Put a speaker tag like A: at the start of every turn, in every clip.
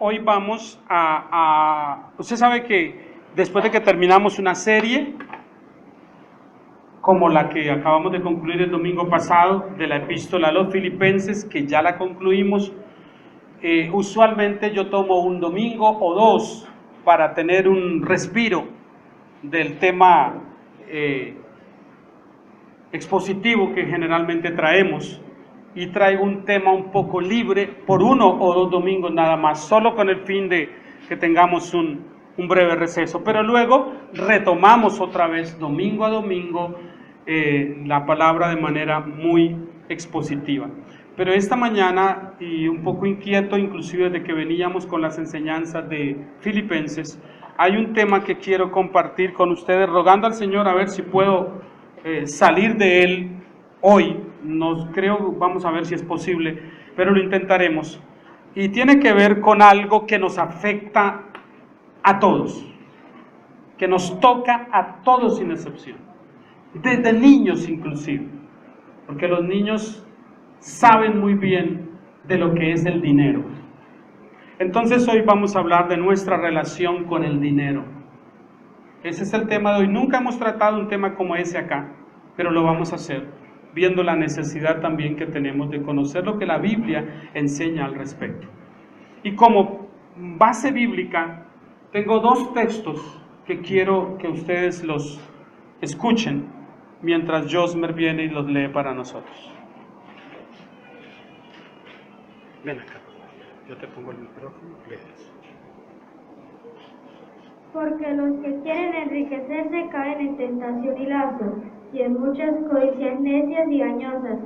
A: hoy vamos usted sabe que después de que terminamos una serie, como la que acabamos de concluir el domingo pasado, de la epístola a los Filipenses, que ya la concluimos, usualmente yo tomo un domingo o dos para tener un respiro del tema expositivo que generalmente traemos, y traigo un tema un poco libre por 1 o 2 domingos nada más, solo con el fin de que tengamos un breve receso, pero luego retomamos otra vez domingo a domingo la palabra de manera muy expositiva. Pero esta mañana, y un poco inquieto inclusive de que veníamos con las enseñanzas de Filipenses, hay un tema que quiero compartir con ustedes, rogando al Señor a ver si puedo salir de él hoy. No creo, vamos a ver si es posible, pero lo intentaremos. Y tiene que ver con algo que nos afecta a todos, que nos toca a todos sin excepción, desde niños inclusive, porque los niños saben muy bien de lo que es el dinero. Entonces hoy vamos a hablar de nuestra relación con el dinero. Ese es el tema de hoy. Nunca hemos tratado un tema como ese acá, pero lo vamos a hacer, viendo la necesidad también que tenemos de conocer lo que la Biblia enseña al respecto. Y como base bíblica, tengo 2 textos que quiero que ustedes los escuchen, mientras Josmer viene y los lee para nosotros. Ven acá, yo te pongo el micrófono, lees.
B: Porque los que quieren enriquecerse caen en tentación y lazo, y en muchas codicias necias y dañosas,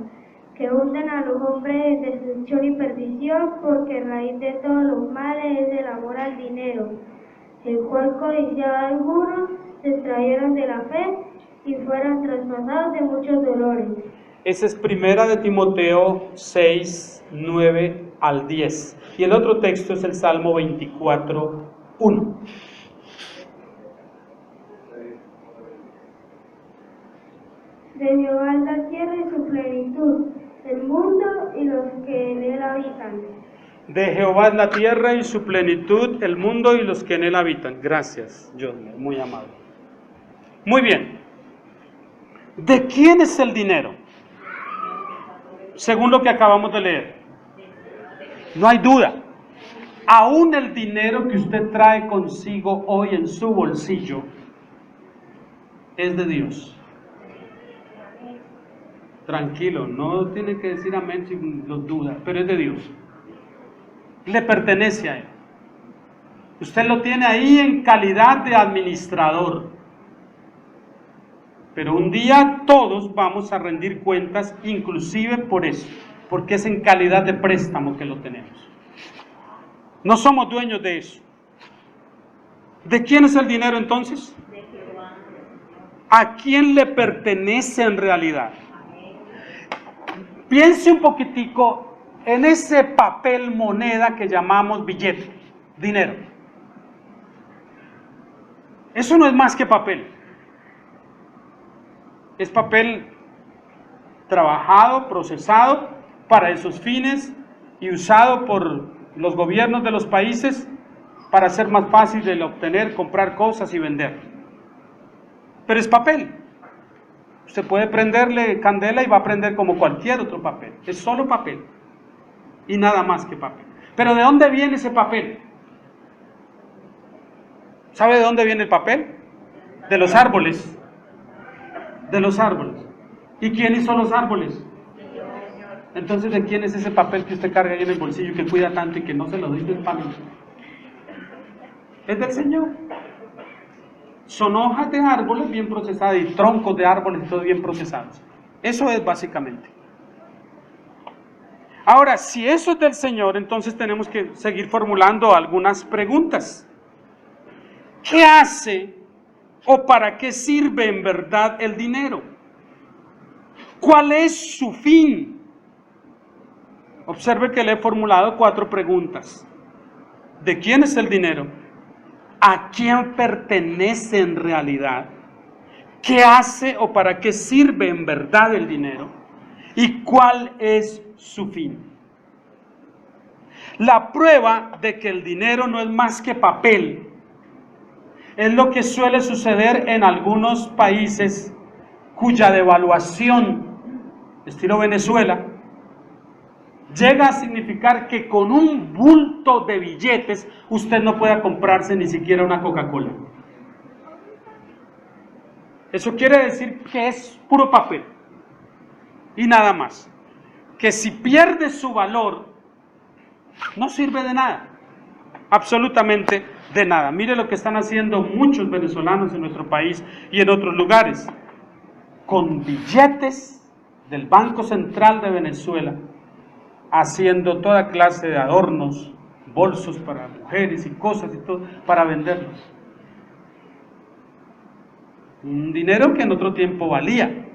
B: que hunden a los hombres en destrucción y perdición, porque raíz de todos los males es el amor al dinero, el cual codiciaba algunos, se extrayeron de la fe y fueron traspasados de muchos dolores.
A: Esa es primera de Timoteo 6, 9 al 10. Y el otro texto es el Salmo 24, 1.
B: De Jehová es la tierra y su plenitud, el mundo y los que en él habitan.
A: De Jehová es la tierra y su plenitud, el mundo y los que en él habitan. Gracias, Josmer, muy amable. Muy bien. ¿De quién es el dinero? Según lo que acabamos de leer. No hay duda. Aún el dinero que usted trae consigo hoy en su bolsillo es de Dios. Tranquilo, no tiene que decir amén si lo duda, pero es de Dios. Le pertenece a Él. Usted lo tiene ahí en calidad de administrador. Pero un día todos vamos a rendir cuentas, inclusive por eso, porque es en calidad de préstamo que lo tenemos. No somos dueños de eso. ¿De quién es el dinero entonces?
B: De Jehová.
A: ¿A quién le pertenece en realidad? Piense un poquitico en ese papel moneda que llamamos billete, dinero. Eso no es más que papel. Es papel trabajado, procesado para esos fines y usado por los gobiernos de los países para hacer más fácil el obtener, comprar cosas y vender. Pero es papel. Usted puede prenderle candela y va a prender como cualquier otro papel. Es solo papel y nada más que papel. Pero ¿de dónde viene ese papel? ¿Sabe de dónde viene el papel? De los árboles. De los árboles. ¿Y quién hizo los árboles? Entonces, ¿de quién es ese papel que usted carga ahí en el bolsillo y que cuida tanto y que no se lo dice el familia? Es del Señor. Son hojas de árboles bien procesadas y troncos de árboles todos bien procesados. Eso es básicamente. Ahora, si eso es del Señor, entonces tenemos que seguir formulando algunas preguntas. ¿Qué hace o para qué sirve en verdad el dinero? ¿Cuál es su fin? Observe que le he formulado 4 preguntas. ¿De quién es el dinero? ¿A quién pertenece en realidad? ¿Qué hace o para qué sirve en verdad el dinero? ¿Y cuál es su fin? La prueba de que el dinero no es más que papel es lo que suele suceder en algunos países cuya devaluación, estilo Venezuela, llega a significar que con un bulto de billetes usted no pueda comprarse ni siquiera una Coca-Cola. Eso quiere decir que es puro papel y nada más. Que si pierde su valor, no sirve de nada, absolutamente de nada. Mire lo que están haciendo muchos venezolanos en nuestro país y en otros lugares, con billetes del Banco Central de Venezuela, haciendo toda clase de adornos, bolsos para mujeres y cosas y todo, para venderlos. Un dinero que en otro tiempo valía,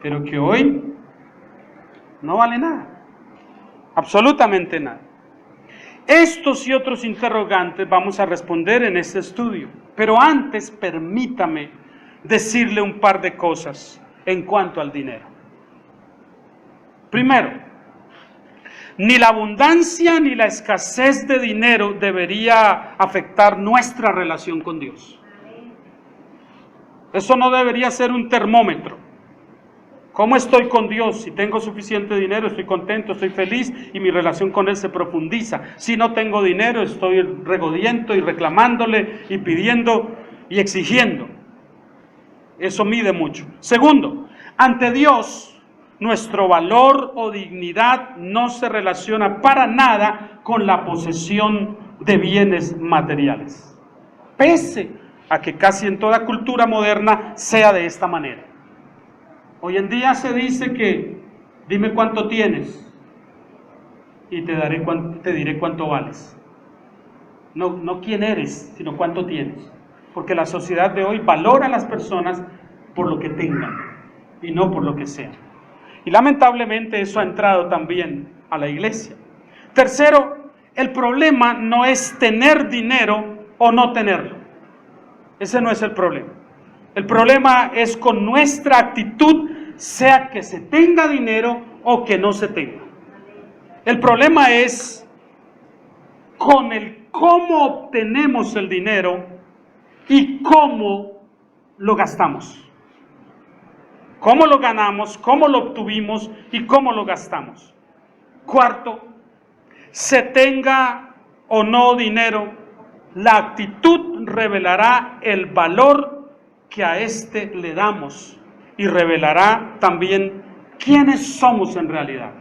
A: pero que hoy no vale nada, absolutamente nada. Estos y otros interrogantes vamos a responder en este estudio, pero antes permítame decirle un par de cosas en cuanto al dinero. Primero, ni la abundancia ni la escasez de dinero debería afectar nuestra relación con Dios. Eso no debería ser un termómetro. ¿Cómo estoy con Dios? Si tengo suficiente dinero, estoy contento, estoy feliz y mi relación con Él se profundiza. Si no tengo dinero, estoy regodiento y reclamándole y pidiendo y exigiendo. Eso mide mucho. Segundo, ante Dios, nuestro valor o dignidad no se relaciona para nada con la posesión de bienes materiales, pese a que casi en toda cultura moderna sea de esta manera. Hoy en día se dice que dime cuánto tienes y te diré cuánto vales. No quién eres, sino cuánto tienes. Porque la sociedad de hoy valora a las personas por lo que tengan y no por lo que sean. Y lamentablemente eso ha entrado también a la iglesia. Tercero, el problema no es tener dinero o no tenerlo. Ese no es el problema. El problema es con nuestra actitud, sea que se tenga dinero o que no se tenga. El problema es con el cómo obtenemos el dinero y cómo lo gastamos. Cómo lo ganamos, cómo lo obtuvimos y cómo lo gastamos. Cuarto, se tenga o no dinero, la actitud revelará el valor que a éste le damos y revelará también quiénes somos en realidad.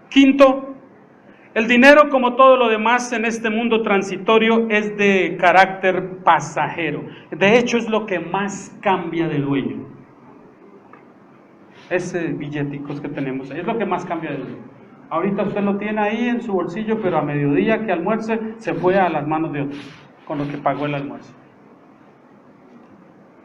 A: Quinto, el dinero, como todo lo demás en este mundo transitorio, es de carácter pasajero. De hecho, es lo que más cambia de dueño. Ese billeticos que tenemos, es lo que más cambia de dueño. Ahorita usted lo tiene ahí en su bolsillo, pero a mediodía que almuerce, se fue a las manos de otros, con lo que pagó el almuerzo.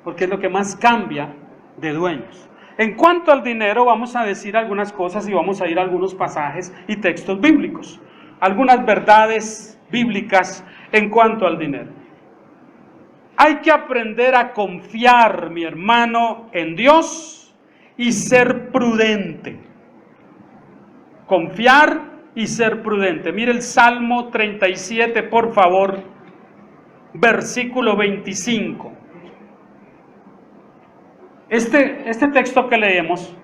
A: Porque es lo que más cambia de dueños. En cuanto al dinero, vamos a decir algunas cosas y vamos a ir a algunos pasajes y textos bíblicos. Algunas verdades bíblicas en cuanto al dinero. Hay que aprender a confiar, mi hermano, en Dios y ser prudente. Confiar y ser prudente. Mire el Salmo 37, por favor, versículo 25. Este texto que leemos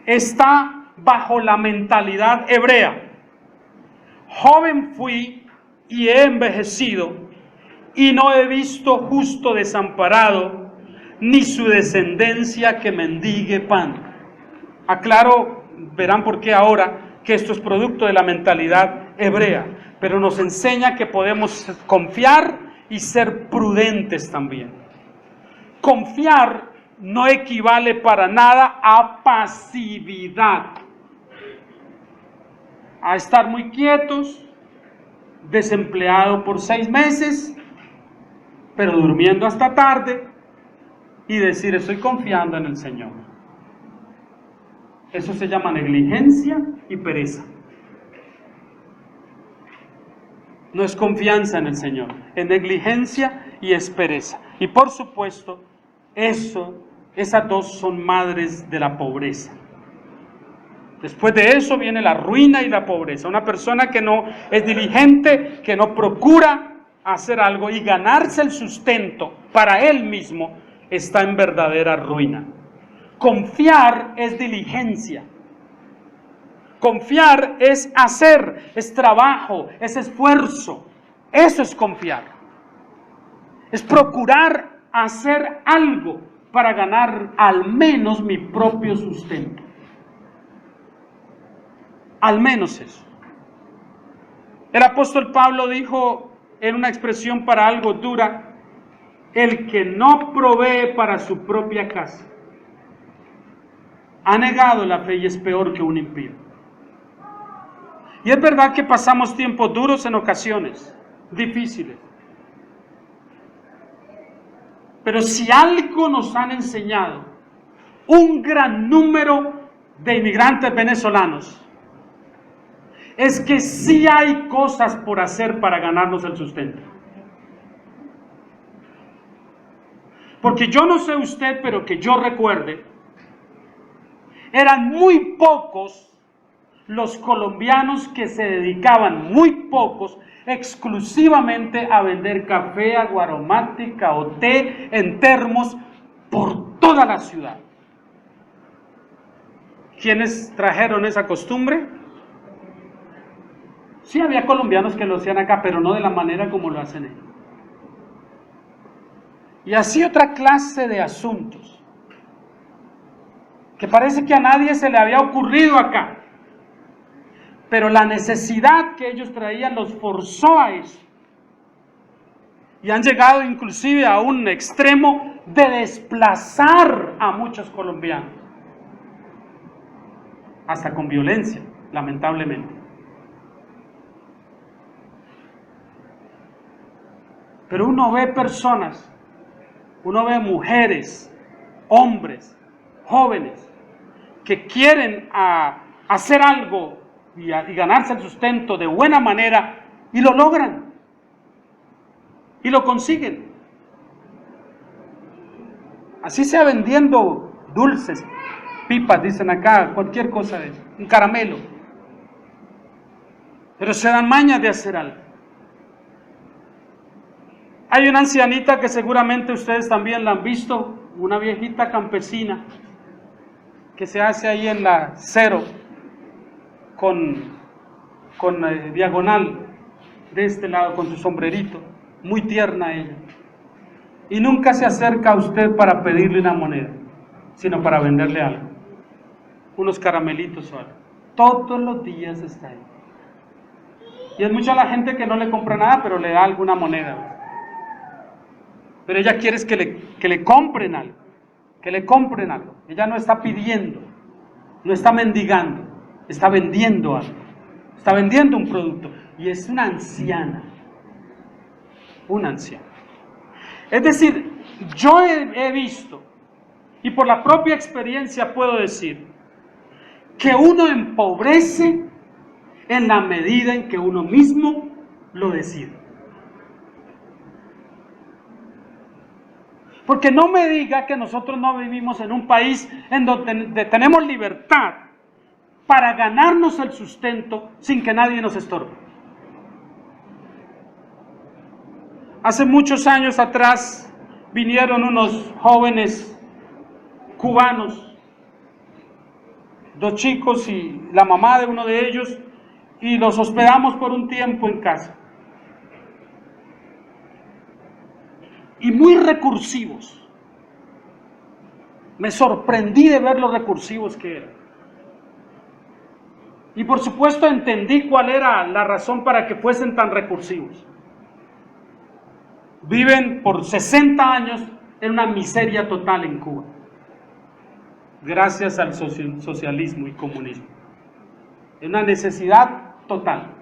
A: está bajo la mentalidad hebrea. Joven fui y he envejecido, y no he visto justo desamparado, ni su descendencia que mendigue pan. Aclaro, verán por qué ahora, que esto es producto de la mentalidad hebrea, pero nos enseña que podemos confiar y ser prudentes también. Confiar no equivale para nada a pasividad, a estar muy quietos, desempleado por 6 meses, pero durmiendo hasta tarde y decir estoy confiando en el Señor. Eso se llama negligencia y pereza. No es confianza en el Señor, es negligencia y es pereza. Y por supuesto, esas dos son madres de la pobreza. Después de eso viene la ruina y la pobreza. Una persona que no es diligente, que no procura hacer algo y ganarse el sustento para él mismo, está en verdadera ruina. Confiar es diligencia. Confiar es hacer, es trabajo, es esfuerzo. Eso es confiar. Es procurar hacer algo para ganar al menos mi propio sustento. Al menos eso. El apóstol Pablo dijo en una expresión para algo dura: el que no provee para su propia casa ha negado la fe y es peor que un impío. Y es verdad que pasamos tiempos duros en ocasiones, difíciles. Pero si algo nos han enseñado un gran número de inmigrantes venezolanos, es que sí hay cosas por hacer para ganarnos el sustento. Porque yo no sé usted, pero que yo recuerde, eran muy pocos los colombianos que se dedicaban, muy pocos, exclusivamente a vender café, aguaromática o té en termos por toda la ciudad. ¿Quiénes trajeron esa costumbre? Sí, había colombianos que lo hacían acá, pero no de la manera como lo hacen ellos. Y así otra clase de asuntos, que parece que a nadie se le había ocurrido acá. Pero la necesidad que ellos traían los forzó a eso. Y han llegado inclusive a un extremo de desplazar a muchos colombianos. Hasta con violencia, lamentablemente. Pero uno ve personas, uno ve mujeres, hombres, jóvenes, que quieren hacer algo y ganarse el sustento de buena manera, y lo logran, y lo consiguen. Así sea vendiendo dulces, pipas, dicen acá, cualquier cosa de eso, un caramelo. Pero se dan mañas de hacer algo. Hay una ancianita que seguramente ustedes también la han visto, una viejita campesina, que se hace ahí en la Cero, con diagonal de este lado, con su sombrerito, muy tierna ella, y nunca se acerca a usted para pedirle una moneda, sino para venderle algo, unos caramelitos o algo. Todos los días está ahí, y es mucha la gente que no le compra nada, pero le da alguna moneda. Pero ella quiere que le compren algo, que le compren algo. Ella no está pidiendo, no está mendigando, está vendiendo algo, está vendiendo un producto. Y es una anciana, una anciana. Es decir, yo he visto, y por la propia experiencia puedo decir, que uno empobrece en la medida en que uno mismo lo decide. Porque no me diga que nosotros no vivimos en un país en donde tenemos libertad para ganarnos el sustento sin que nadie nos estorbe. Hace muchos años atrás vinieron unos jóvenes cubanos, 2 chicos y la mamá de uno de ellos, y los hospedamos por un tiempo en casa. Y muy recursivos. Me sorprendí de ver los recursivos que eran. Y por supuesto entendí cuál era la razón para que fuesen tan recursivos. Viven por 60 años en una miseria total en Cuba, gracias al socialismo y comunismo. En una necesidad total.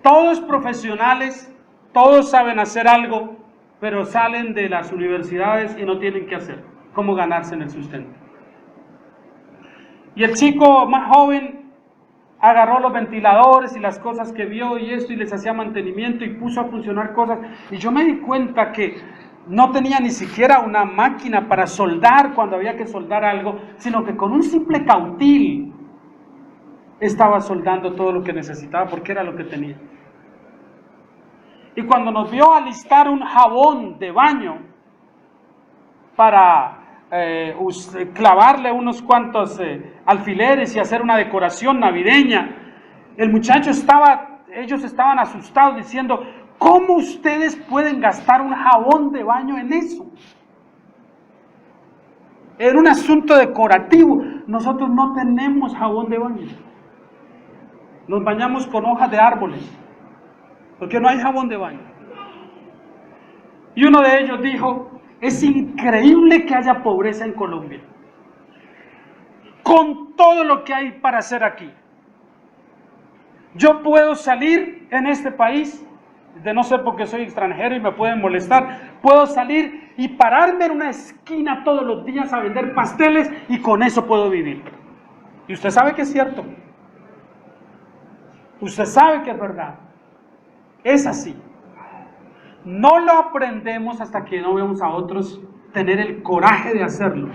A: Todos profesionales, todos saben hacer algo, pero salen de las universidades y no tienen qué hacer, cómo ganarse en el sustento. Y el chico más joven agarró los ventiladores y las cosas que vio y esto, y les hacía mantenimiento y puso a funcionar cosas, y yo me di cuenta que no tenía ni siquiera una máquina para soldar cuando había que soldar algo, sino que con un simple cautil estaba soldando todo lo que necesitaba porque era lo que tenía. Y cuando nos vio alistar un jabón de baño para clavarle unos cuantos alfileres y hacer una decoración navideña, ellos estaban asustados diciendo, ¿cómo ustedes pueden gastar un jabón de baño en eso? Era un asunto decorativo. Nosotros no tenemos jabón de baño. Nos bañamos con hojas de árboles, porque no hay jabón de baño. Y uno de ellos dijo, es increíble que haya pobreza en Colombia, con todo lo que hay para hacer aquí. Yo puedo salir en este país, de no ser porque soy extranjero y me pueden molestar, puedo salir y pararme en una esquina todos los días a vender pasteles y con eso puedo vivir. Y usted sabe que es cierto. Usted sabe que es verdad. Es así. No lo aprendemos hasta que no vemos a otros tener el coraje de hacerlo.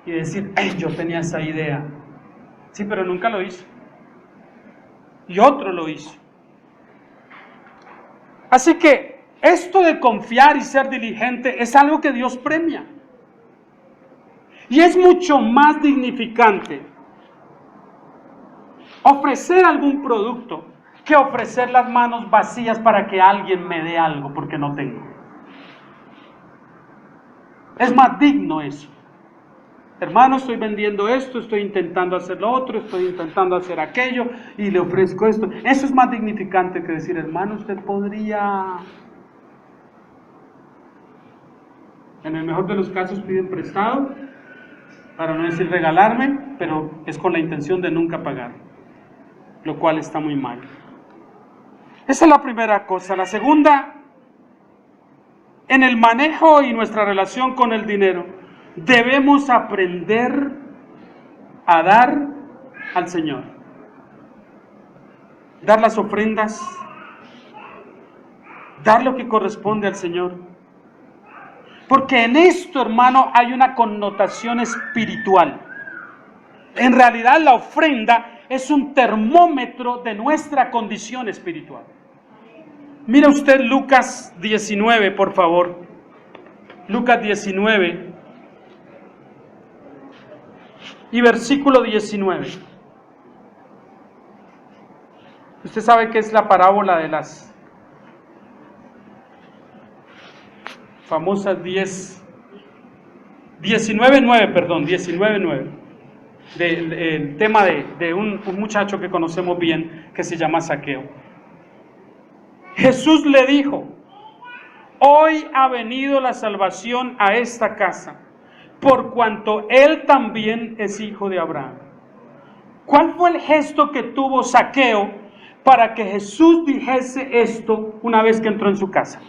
A: Y decir, yo tenía esa idea. Sí, pero nunca lo hizo. Y otro lo hizo. Así que esto de confiar y ser diligente es algo que Dios premia. Y es mucho más dignificante ofrecer algún producto que ofrecer las manos vacías para que alguien me dé algo porque no tengo. Es más digno eso. Hermano, estoy vendiendo esto, estoy intentando hacer lo otro, estoy intentando hacer aquello y le ofrezco esto. Eso es más dignificante que decir, hermano, usted podría... En el mejor de los casos piden prestado, para no decir regalarme, pero es con la intención de nunca pagar, lo cual está muy mal. Esa es la primera cosa. La segunda, en el manejo y nuestra relación con el dinero, debemos aprender a dar al Señor. Dar las ofrendas, dar lo que corresponde al Señor. Porque en esto, hermano, hay una connotación espiritual. En realidad, la ofrenda es un termómetro de nuestra condición espiritual. Mira usted Lucas 19, por favor. Lucas 19 y versículo 19. Usted sabe que es la parábola de las famosas 19:9, del tema de un muchacho que conocemos bien, que se llama Zaqueo. Jesús le dijo, hoy ha venido la salvación a esta casa, por cuanto él también es hijo de Abraham. ¿Cuál fue el gesto que tuvo Zaqueo para que Jesús dijese esto una vez que entró en su casa?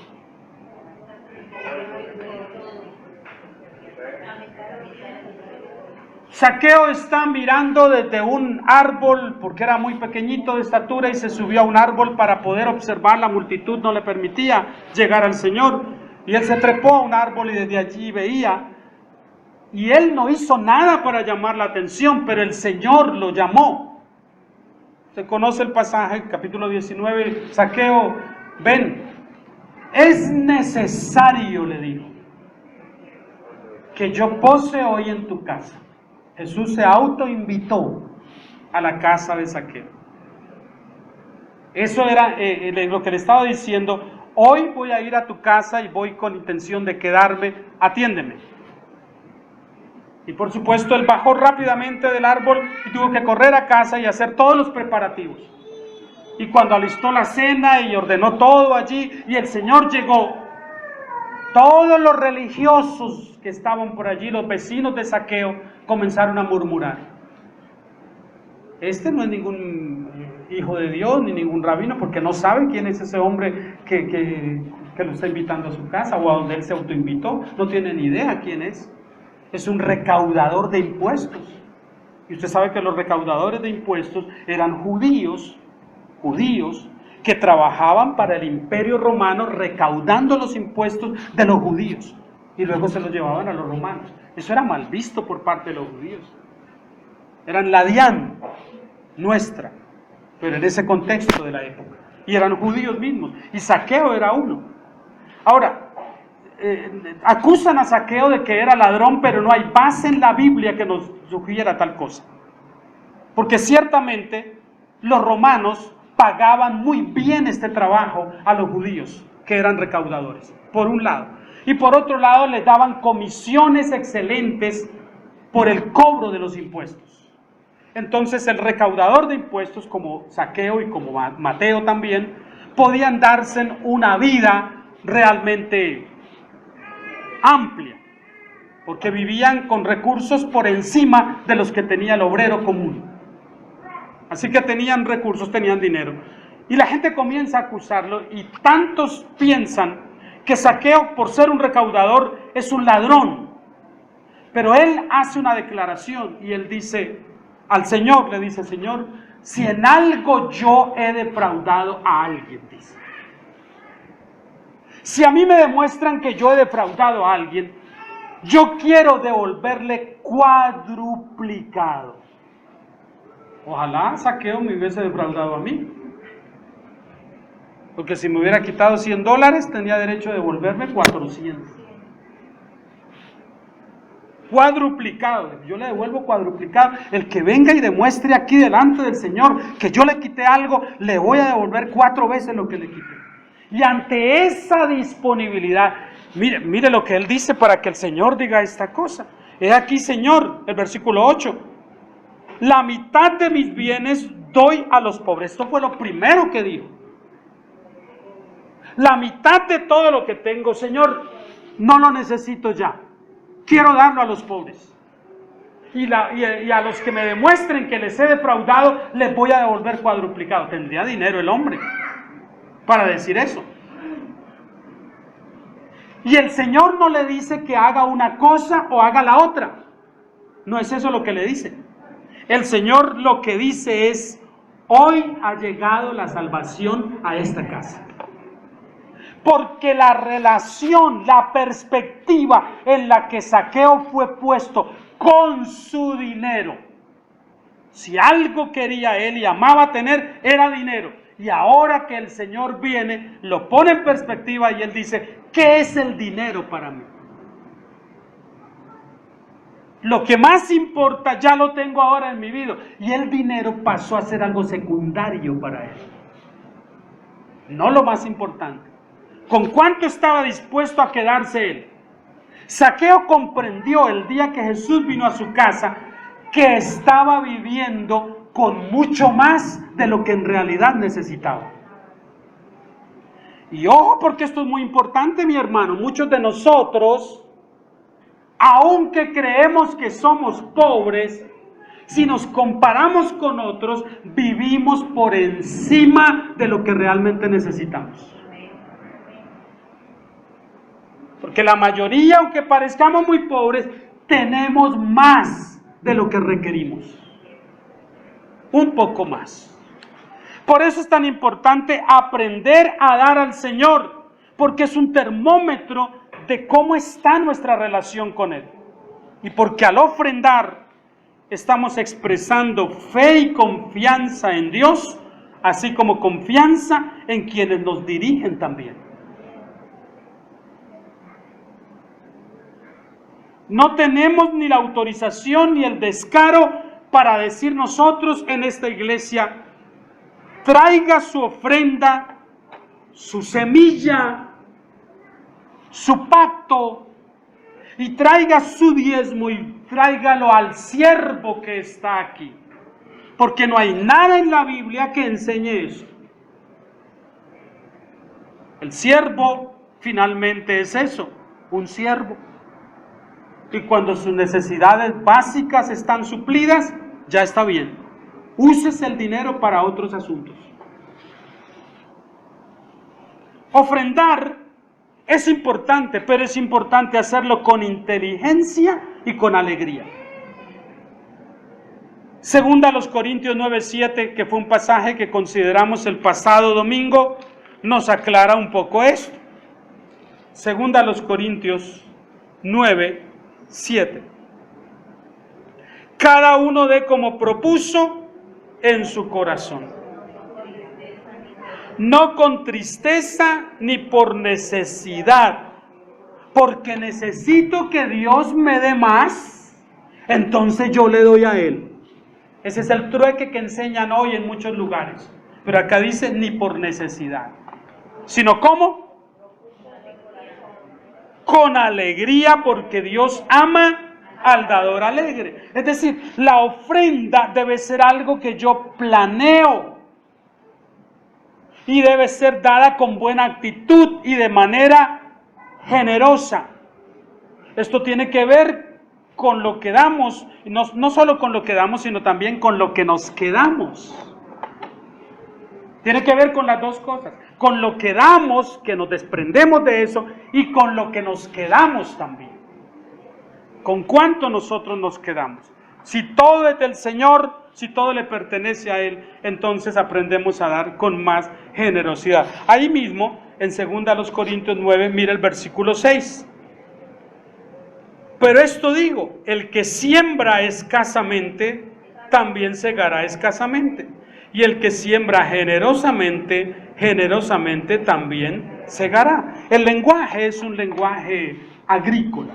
A: Zaqueo está mirando desde un árbol, porque era muy pequeñito de estatura, y se subió a un árbol para poder observar. La multitud no le permitía llegar al Señor, y él se trepó a un árbol y desde allí veía, y él no hizo nada para llamar la atención, pero el Señor lo llamó. Se conoce el pasaje, capítulo 19, Zaqueo, ven, es necesario, le dijo, que yo pose hoy en tu casa. Jesús se autoinvitó a la casa de Zaqueo. Eso era lo que le estaba diciendo. Hoy voy a ir a tu casa y voy con intención de quedarme, atiéndeme. Y por supuesto él bajó rápidamente del árbol y tuvo que correr a casa y hacer todos los preparativos. Y cuando alistó la cena y ordenó todo allí y el Señor llegó, todos los religiosos que estaban por allí, los vecinos de Zaqueo, comenzaron a murmurar. Este no es ningún hijo de Dios, ni ningún rabino, porque no sabe quién es ese hombre que lo está invitando a su casa o a donde él se autoinvitó. No tiene ni idea quién es. Es un recaudador de impuestos. Y usted sabe que los recaudadores de impuestos eran judíos que trabajaban para el Imperio Romano recaudando los impuestos de los judíos y luego se los llevaban a los romanos. Eso era mal visto por parte de los judíos. Eran la DIAN, nuestra, pero en ese contexto de la época. Y eran judíos mismos, y Zaqueo era uno. Ahora, acusan a Zaqueo de que era ladrón, pero no hay base en la Biblia que nos sugiera tal cosa. Porque ciertamente los romanos pagaban muy bien este trabajo a los judíos, que eran recaudadores, por un lado. Y por otro lado les daban comisiones excelentes por el cobro de los impuestos. Entonces el recaudador de impuestos, como Zaqueo y como Mateo también, podían darse una vida realmente amplia, porque vivían con recursos por encima de los que tenía el obrero común. Así que tenían recursos, tenían dinero. Y la gente comienza a acusarlo y tantos piensan que Zaqueo, por ser un recaudador, es un ladrón. Pero él hace una declaración y él dice al Señor, le dice: Señor, si en algo yo he defraudado a alguien, dice. Si a mí me demuestran que yo he defraudado a alguien, yo quiero devolverle cuadruplicado. Ojalá Zaqueo me hubiese defraudado a mí. Porque si me hubiera quitado $100, tenía derecho a devolverme 400. Cuadruplicado. Yo le devuelvo cuadruplicado. El que venga y demuestre aquí delante del Señor que yo le quité algo, le voy a devolver 4 veces lo que le quité. Y ante esa disponibilidad, mire lo que él dice para que el Señor diga esta cosa. He aquí, Señor, el versículo 8. La mitad de mis bienes doy a los pobres. Esto fue lo primero que dijo. La mitad de todo lo que tengo, Señor, no lo necesito ya. Quiero darlo a los pobres. Y a los que me demuestren que les he defraudado, les voy a devolver cuadruplicado. Tendría dinero el hombre para decir eso. Y el Señor no le dice que haga una cosa o haga la otra. No es eso lo que le dice. El Señor lo que dice es: hoy ha llegado la salvación a esta casa. Porque la relación, la perspectiva en la que Zaqueo fue puesto con su dinero, si algo quería él y amaba tener, era dinero. Y ahora que el Señor viene, lo pone en perspectiva y él dice: ¿qué es el dinero para mí? Lo que más importa ya lo tengo ahora en mi vida. Y el dinero pasó a ser algo secundario para él, no lo más importante. ¿Con cuánto estaba dispuesto a quedarse él? Zaqueo comprendió el día que Jesús vino a su casa que estaba viviendo con mucho más de lo que en realidad necesitaba. Y ojo, porque esto es muy importante, mi hermano. Muchos de nosotros, aunque creemos que somos pobres, si nos comparamos con otros, vivimos por encima de lo que realmente necesitamos. Porque la mayoría, aunque parezcamos muy pobres, tenemos más de lo que requerimos. Un poco más. Por eso es tan importante aprender a dar al Señor, porque es un termómetro de cómo está nuestra relación con Él. Y porque al ofrendar, estamos expresando fe y confianza en Dios, así como confianza en quienes nos dirigen también. No tenemos ni la autorización ni el descaro para decir nosotros en esta iglesia: traiga su ofrenda, su semilla, su pacto, y traiga su diezmo y tráigalo al siervo que está aquí. Porque no hay nada en la Biblia que enseñe eso. El siervo finalmente es eso, un siervo. Y cuando sus necesidades básicas están suplidas, ya está bien. Úsese el dinero para otros asuntos. Ofrendar es importante, pero es importante hacerlo con inteligencia y con alegría. Segunda a los Corintios 9:7, que fue un pasaje que consideramos el pasado domingo, nos aclara un poco esto. Segunda a los Corintios 9:7. Cada uno dé como propuso, en su corazón. No con tristeza ni por necesidad, porque necesito que Dios me dé más, entonces yo le doy a Él. Ese es el trueque que enseñan hoy en muchos lugares. Pero acá dice ni por necesidad, sino ¿cómo? Con alegría, porque Dios ama al dador alegre. Es decir, la ofrenda debe ser algo que yo planeo y debe ser dada con buena actitud y de manera generosa. Esto tiene que ver con lo que damos, no solo con lo que damos, sino también con lo que nos quedamos. Tiene que ver con las dos cosas, con lo que damos, que nos desprendemos de eso, y con lo que nos quedamos también. ¿Con cuánto nosotros nos quedamos? Si todo es del Señor, si todo le pertenece a Él, entonces aprendemos a dar con más generosidad. Ahí mismo, en 2 Corintios 9, mira el versículo 6. Pero esto digo, el que siembra escasamente, también segará escasamente. Y el que siembra generosamente, generosamente también segará. El lenguaje es un lenguaje agrícola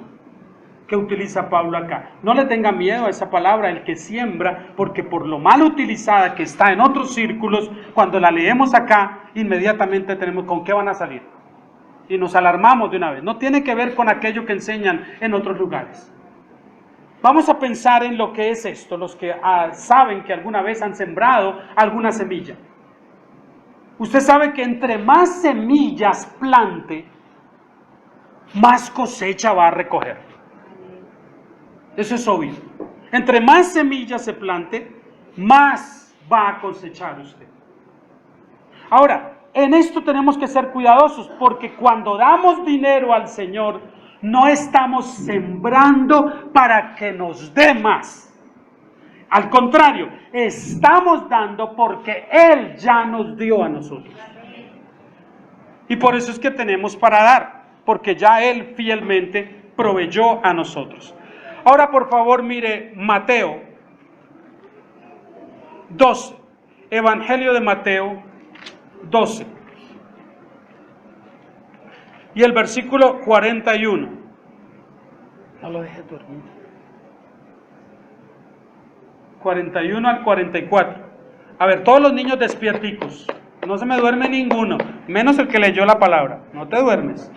A: que utiliza Pablo acá. No le tenga miedo a esa palabra, el que siembra, porque por lo mal utilizada que está en otros círculos, cuando la leemos acá, inmediatamente tenemos con qué van a salir. Y nos alarmamos de una vez. No tiene que ver con aquello que enseñan en otros lugares. Vamos a pensar en lo que es esto, los que saben que alguna vez han sembrado alguna semilla. Usted sabe que entre más semillas plante, más cosecha va a recoger. Eso es obvio. Entre más semillas se plante, más va a cosechar usted. Ahora, en esto tenemos que ser cuidadosos, porque cuando damos dinero al Señor, no estamos sembrando para que nos dé más. Al contrario, estamos dando porque Él ya nos dio a nosotros. Y por eso es que tenemos para dar, porque ya Él fielmente proveyó a nosotros. Ahora, por favor, mire Mateo 12, Evangelio de Mateo 12. Y el versículo 41. No lo dejes dormir. 41 al 44. A ver, todos los niños despierticos. No se me duerme ninguno, menos el que leyó la palabra. No te duermes.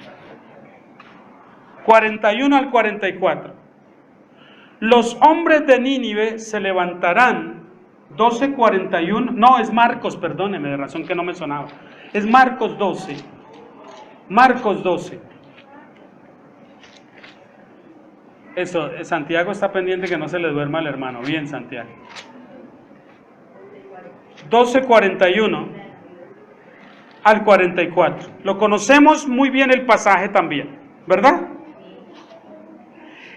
A: 41 al 44. Los hombres de Nínive se levantarán. 12:41. No, es Marcos, perdóneme, de razón que no me sonaba. Es Marcos 12. Marcos 12. Eso, Santiago está pendiente que no se le duerma al hermano. Bien, Santiago. 12:41 al 44. Lo conocemos muy bien el pasaje también, ¿verdad?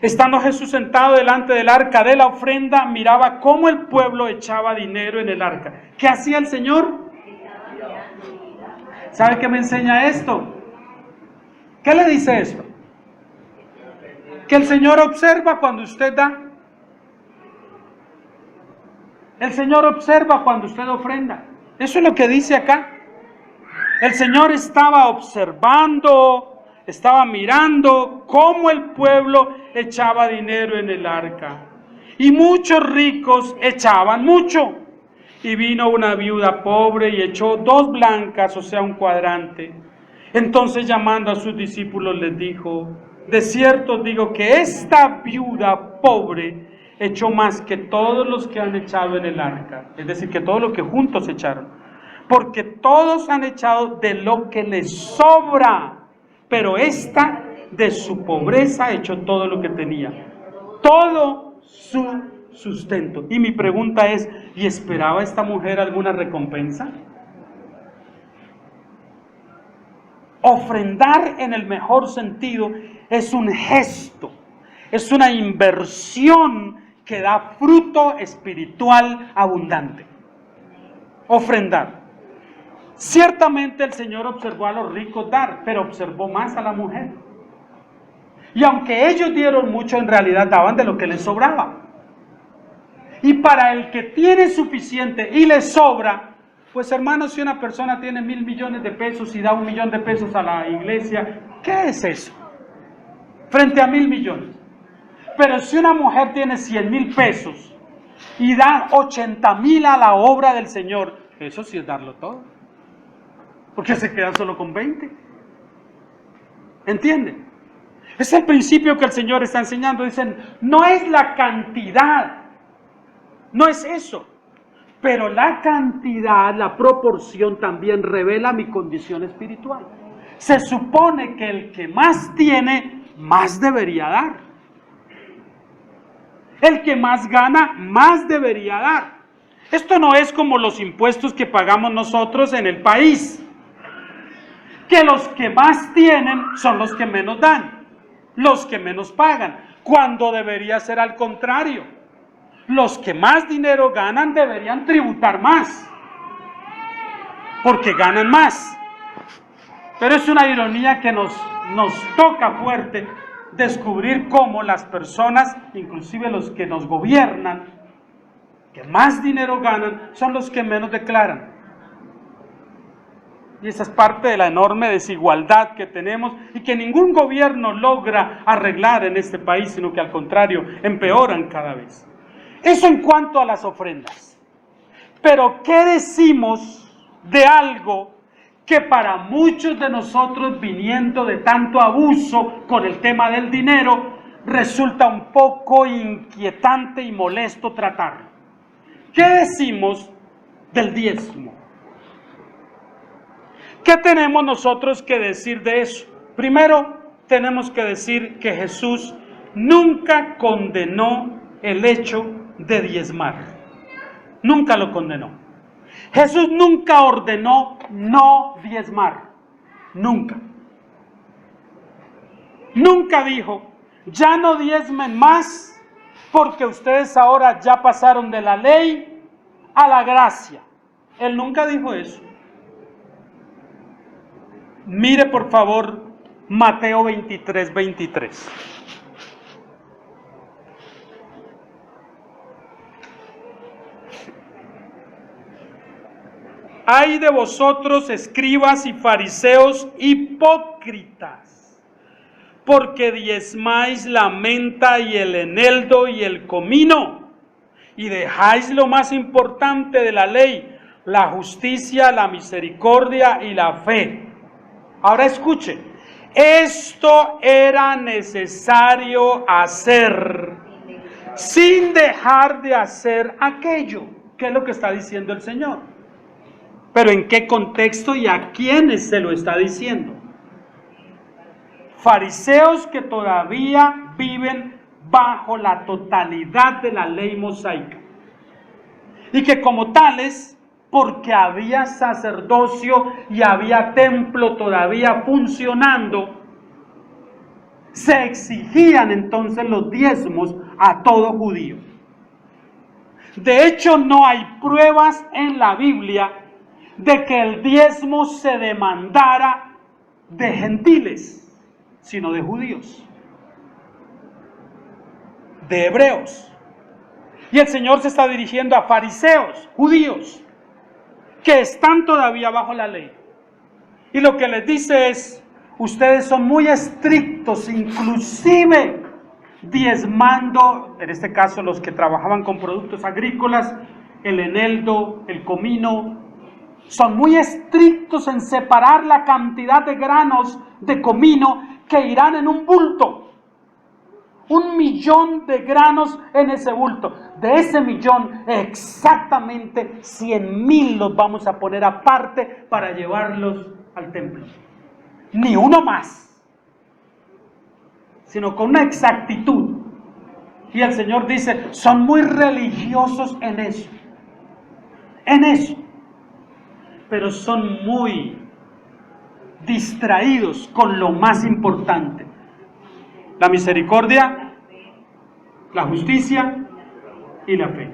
A: Estando Jesús sentado delante del arca de la ofrenda, miraba cómo el pueblo echaba dinero en el arca. ¿Qué hacía el Señor? ¿Sabe qué me enseña esto? ¿Qué le dice esto? Que el Señor observa cuando usted da. El Señor observa cuando usted ofrenda. Eso es lo que dice acá. El Señor estaba observando, estaba mirando cómo el pueblo echaba dinero en el arca. Y muchos ricos echaban mucho. Y vino una viuda pobre y echó 2 blancas, o sea, un cuadrante. Entonces, llamando a sus discípulos, les dijo: de cierto os digo que esta viuda pobre echó más que todos los que han echado en el arca. Es decir, que todos los que juntos echaron. Porque todos han echado de lo que les sobra, pero esta de su pobreza echó todo lo que tenía, todo su sustento. Y mi pregunta es, ¿y esperaba esta mujer alguna recompensa? Ofrendar en el mejor sentido es un gesto, es una inversión que da fruto espiritual abundante. Ofrendar. Ciertamente el Señor observó a los ricos dar, pero observó más a la mujer. Y aunque ellos dieron mucho, en realidad daban de lo que les sobraba. Y para el que tiene suficiente y le sobra, pues hermanos, si una persona tiene 1.000 millones de pesos y da 1 millón de pesos a la iglesia, ¿qué es eso? Frente a 1.000 millones. Pero si una mujer tiene 100.000 pesos y da 80.000 a la obra del Señor, eso sí es darlo todo. Porque se queda solo con 20. ¿Entienden? Es el principio que el Señor está enseñando. Dicen, no es la cantidad, no es eso. Pero la cantidad, la proporción también revela mi condición espiritual. Se supone que el que más tiene, más debería dar. El que más gana, más debería dar. Esto no es como los impuestos que pagamos nosotros en el país, que los que más tienen son los que menos dan, los que menos pagan, cuando debería ser al contrario. Los que más dinero ganan deberían tributar más, porque ganan más. Pero es una ironía que nos toca fuerte descubrir cómo las personas, inclusive los que nos gobiernan, que más dinero ganan, son los que menos declaran. Y esa es parte de la enorme desigualdad que tenemos y que ningún gobierno logra arreglar en este país, sino que al contrario, empeoran cada vez. Eso en cuanto a las ofrendas. Pero ¿qué decimos de algo que para muchos de nosotros, viniendo de tanto abuso con el tema del dinero, resulta un poco inquietante y molesto tratarlo? ¿Qué decimos del diezmo? ¿Qué tenemos nosotros que decir de eso? Primero, tenemos que decir que Jesús nunca condenó el hecho de diezmar. Nunca lo condenó. Jesús nunca ordenó no diezmar. Nunca. Nunca dijo, ya no diezmen más porque ustedes ahora ya pasaron de la ley a la gracia. Él nunca dijo eso. Mire por favor Mateo 23:23. Ay de vosotros, escribas y fariseos hipócritas, porque diezmáis la menta y el eneldo y el comino, y dejáis lo más importante de la ley, la justicia, la misericordia y la fe. Ahora escuche, esto era necesario hacer sin dejar de hacer aquello. ¿Qué es lo que está diciendo el Señor? Pero ¿en qué contexto y a quiénes se lo está diciendo? Fariseos que todavía viven bajo la totalidad de la ley mosaica y que como tales, porque había sacerdocio y había templo todavía funcionando, se exigían entonces los diezmos a todo judío. De hecho, no hay pruebas en la Biblia de que el diezmo se demandara de gentiles, sino de judíos, de hebreos. Y el Señor se está dirigiendo a fariseos, judíos, que están todavía bajo la ley. Y lo que les dice es, ustedes son muy estrictos, inclusive diezmando, en este caso los que trabajaban con productos agrícolas, el eneldo, el comino, son muy estrictos en separar la cantidad de granos de comino que irán en un bulto. 1 millón de granos en ese bulto. De ese millón, exactamente 100,000 los vamos a poner aparte para llevarlos al templo. Ni uno más, sino con una exactitud. Y el Señor dice, son muy religiosos en eso. En eso. Pero son muy distraídos con lo más importante. La misericordia, la justicia y la fe.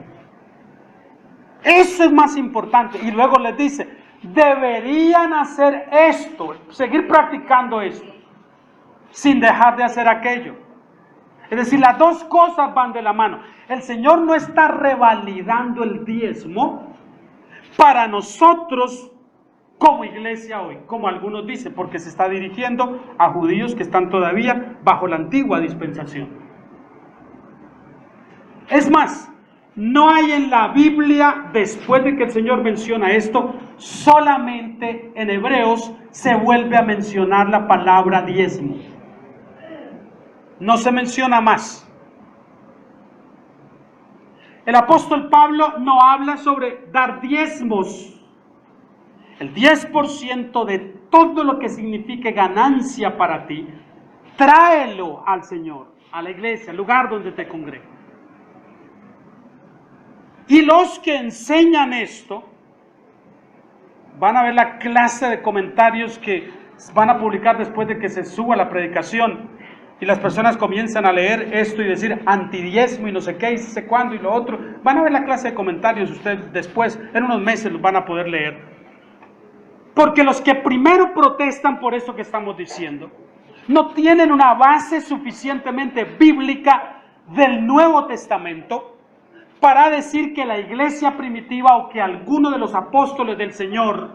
A: Eso es más importante. Y luego les dice, deberían hacer esto, seguir practicando esto, sin dejar de hacer aquello. Es decir, las dos cosas van de la mano. El Señor no está revalidando el diezmo para nosotros como iglesia hoy, como algunos dicen, porque se está dirigiendo a judíos que están todavía bajo la antigua dispensación. Es más, no hay en la Biblia, después de que el Señor menciona esto, solamente en Hebreos se vuelve a mencionar la palabra diezmo. No se menciona más. El apóstol Pablo no habla sobre dar diezmos. El 10% de todo lo que signifique ganancia para ti, tráelo al Señor, a la iglesia, al lugar donde te congregas. Y los que enseñan esto, van a ver la clase de comentarios que van a publicar después de que se suba la predicación. Y las personas comienzan a leer esto y decir antidiezmo y no sé qué, y no sé cuándo y lo otro. Van a ver la clase de comentarios ustedes después, en unos meses los van a poder leer. Porque los que primero protestan por esto que estamos diciendo, no tienen una base suficientemente bíblica del Nuevo Testamento para decir que la iglesia primitiva o que alguno de los apóstoles del Señor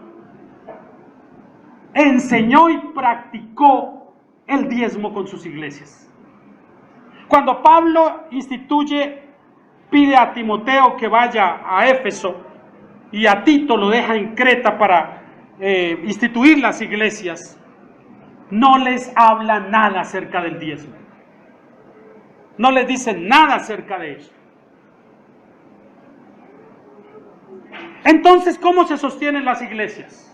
A: enseñó y practicó el diezmo con sus iglesias. Cuando Pablo pide a Timoteo que vaya a Éfeso y a Tito lo deja en Creta para instituir las iglesias, no les habla nada acerca del diezmo. No les dice nada acerca de eso. Entonces, ¿cómo se sostienen las iglesias?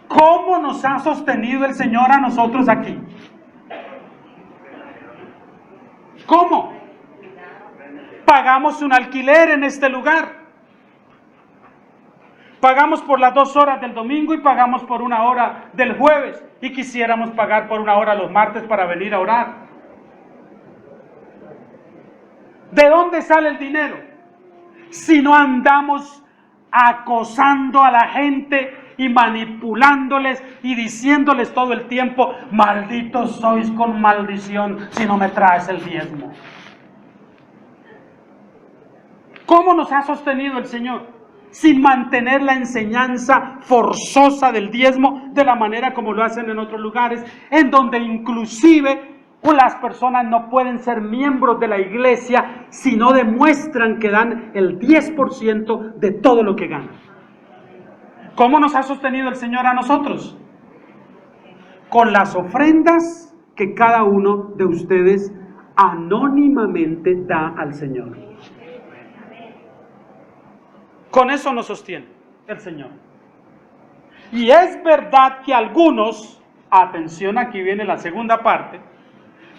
A: ¿Cómo nos ha sostenido el Señor a nosotros aquí? ¿Cómo? Pagamos un alquiler en este lugar. Pagamos por las 2 horas del domingo y pagamos por 1 hora del jueves. Y quisiéramos pagar por 1 hora los martes para venir a orar. ¿De dónde sale el dinero? Si no andamos acosando a la gente y manipulándoles y diciéndoles todo el tiempo, malditos sois con maldición si no me traes el diezmo. ¿Cómo nos ha sostenido el Señor? Sin mantener la enseñanza forzosa del diezmo de la manera como lo hacen en otros lugares, en donde inclusive las personas no pueden ser miembros de la iglesia si no demuestran que dan el 10% de todo lo que ganan. ¿Cómo nos ha sostenido el Señor a nosotros? Con las ofrendas que cada uno de ustedes anónimamente da al Señor. Con eso nos sostiene el Señor. Y es verdad que algunos, atención, aquí viene la segunda parte,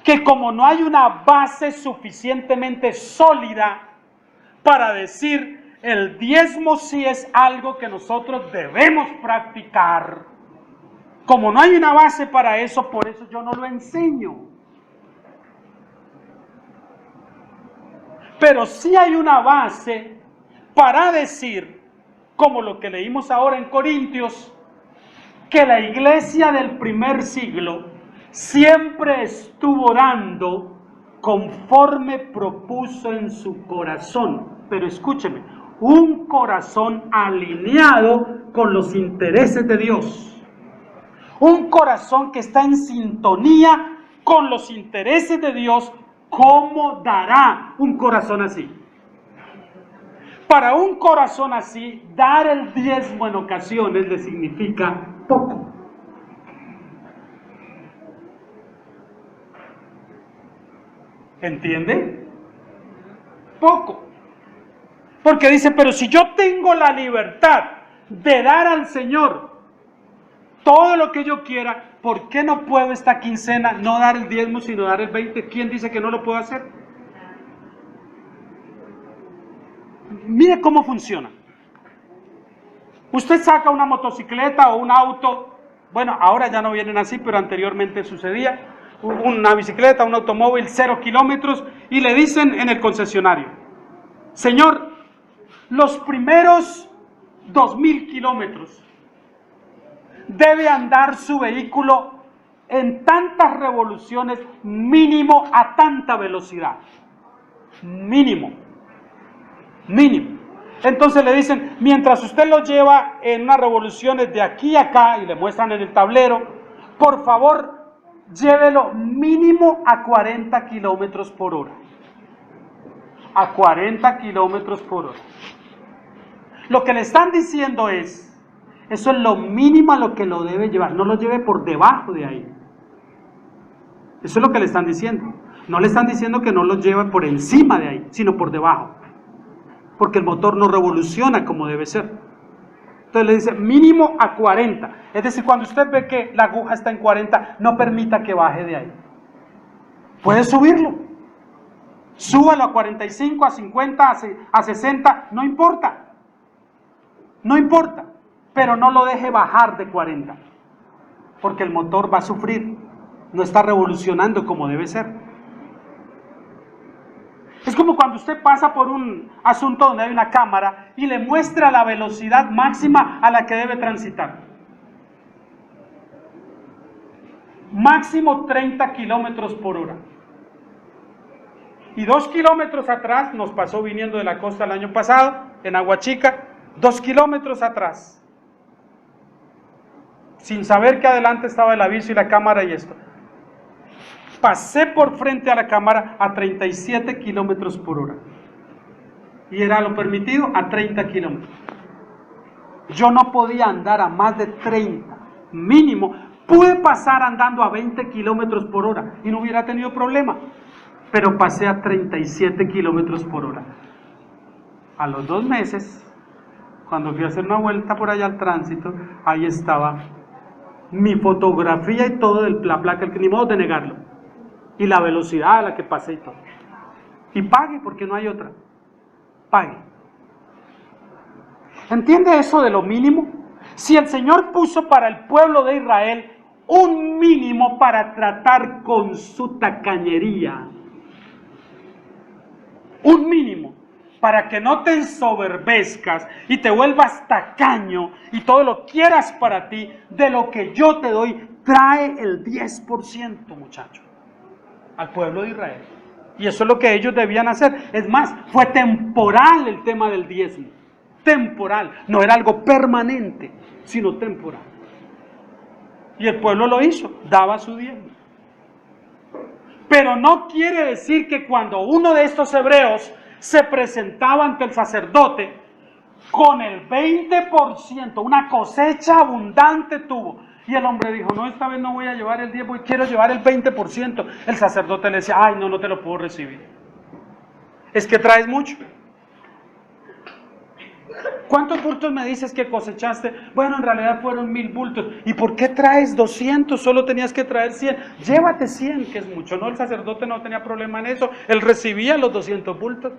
A: que como no hay una base suficientemente sólida para decir el diezmo sí es algo que nosotros debemos practicar, como no hay una base para eso, por eso yo no lo enseño. Pero sí hay una base para decir, como lo que leímos ahora en Corintios, que la iglesia del primer siglo siempre estuvo dando conforme propuso en su corazón. Pero escúcheme, un corazón alineado con los intereses de Dios. Un corazón que está en sintonía con los intereses de Dios. ¿Cómo dará un corazón así? Para un corazón así, dar el diezmo en ocasiones le significa poco. ¿Entiende? Poco. Porque dice, pero si yo tengo la libertad de dar al Señor todo lo que yo quiera, ¿por qué no puedo esta quincena no dar el diezmo sino dar el 20? ¿Quién dice que no lo puedo hacer? Mire cómo funciona. Usted saca una motocicleta o un auto, bueno, ahora ya no vienen así, pero anteriormente sucedía, una bicicleta, un automóvil, 0 kilómetros, y le dicen en el concesionario, señor, los primeros 2,000 kilómetros debe andar su vehículo en tantas revoluciones, mínimo a tanta velocidad. Mínimo. Entonces le dicen, mientras usted lo lleva en unas revoluciones de aquí a acá, y le muestran en el tablero, por favor, llévelo mínimo a 40 kilómetros por hora. A 40 kilómetros por hora. Lo que le están diciendo es, eso es lo mínimo a lo que lo debe llevar, no lo lleve por debajo de ahí. Eso es lo que le están diciendo. No le están diciendo que no lo lleve por encima de ahí, sino por debajo. Porque el motor no revoluciona como debe ser. Entonces le dice mínimo a 40. Es decir, cuando usted ve que la aguja está en 40, no permita que baje de ahí. Puede subirlo. Súbalo a 45, a 50, a 60, no importa. No importa. Pero no lo deje bajar de 40. Porque el motor va a sufrir. No está revolucionando como debe ser. Es como cuando usted pasa por un asunto donde hay una cámara y le muestra la velocidad máxima a la que debe transitar. Máximo 30 kilómetros por hora. Y 2 kilómetros atrás, nos pasó viniendo de la costa el año pasado, en Aguachica, 2 kilómetros atrás. Sin saber que adelante estaba el aviso y la cámara y esto. Pasé por frente a la cámara a 37 kilómetros por hora. Y era lo permitido a 30 kilómetros. Yo no podía andar a más de 30, mínimo. Pude pasar andando a 20 kilómetros por hora y no hubiera tenido problema. Pero pasé a 37 kilómetros por hora. A los 2 meses, cuando fui a hacer una vuelta por allá al tránsito, ahí estaba mi fotografía y todo, la placa, ni modo de negarlo. Y la velocidad a la que pasé y todo. Y pague porque no hay otra. Pague. ¿Entiende eso de lo mínimo? Si el Señor puso para el pueblo de Israel un mínimo para tratar con su tacañería, un mínimo para que no te ensoberbezcas y te vuelvas tacaño y todo lo quieras para ti, de lo que yo te doy, trae el 10%, muchachos, al pueblo de Israel. Y eso es lo que ellos debían hacer. Es más, fue temporal el tema del diezmo. Temporal. No era algo permanente, sino temporal. Y el pueblo lo hizo, daba su diezmo. Pero no quiere decir que cuando uno de estos hebreos se presentaba ante el sacerdote, con el 20%, una cosecha abundante tuvo. Y el hombre dijo, no, esta vez no voy a llevar el 10, quiero llevar el 20%. El sacerdote le decía, ay, no te lo puedo recibir. Es que traes mucho. ¿Cuántos bultos me dices que cosechaste? Bueno, en realidad fueron 1000 bultos. ¿Y por qué traes 200? Solo tenías que traer 100. Llévate 100, que es mucho. No, el sacerdote no tenía problema en eso. Él recibía los 200 bultos.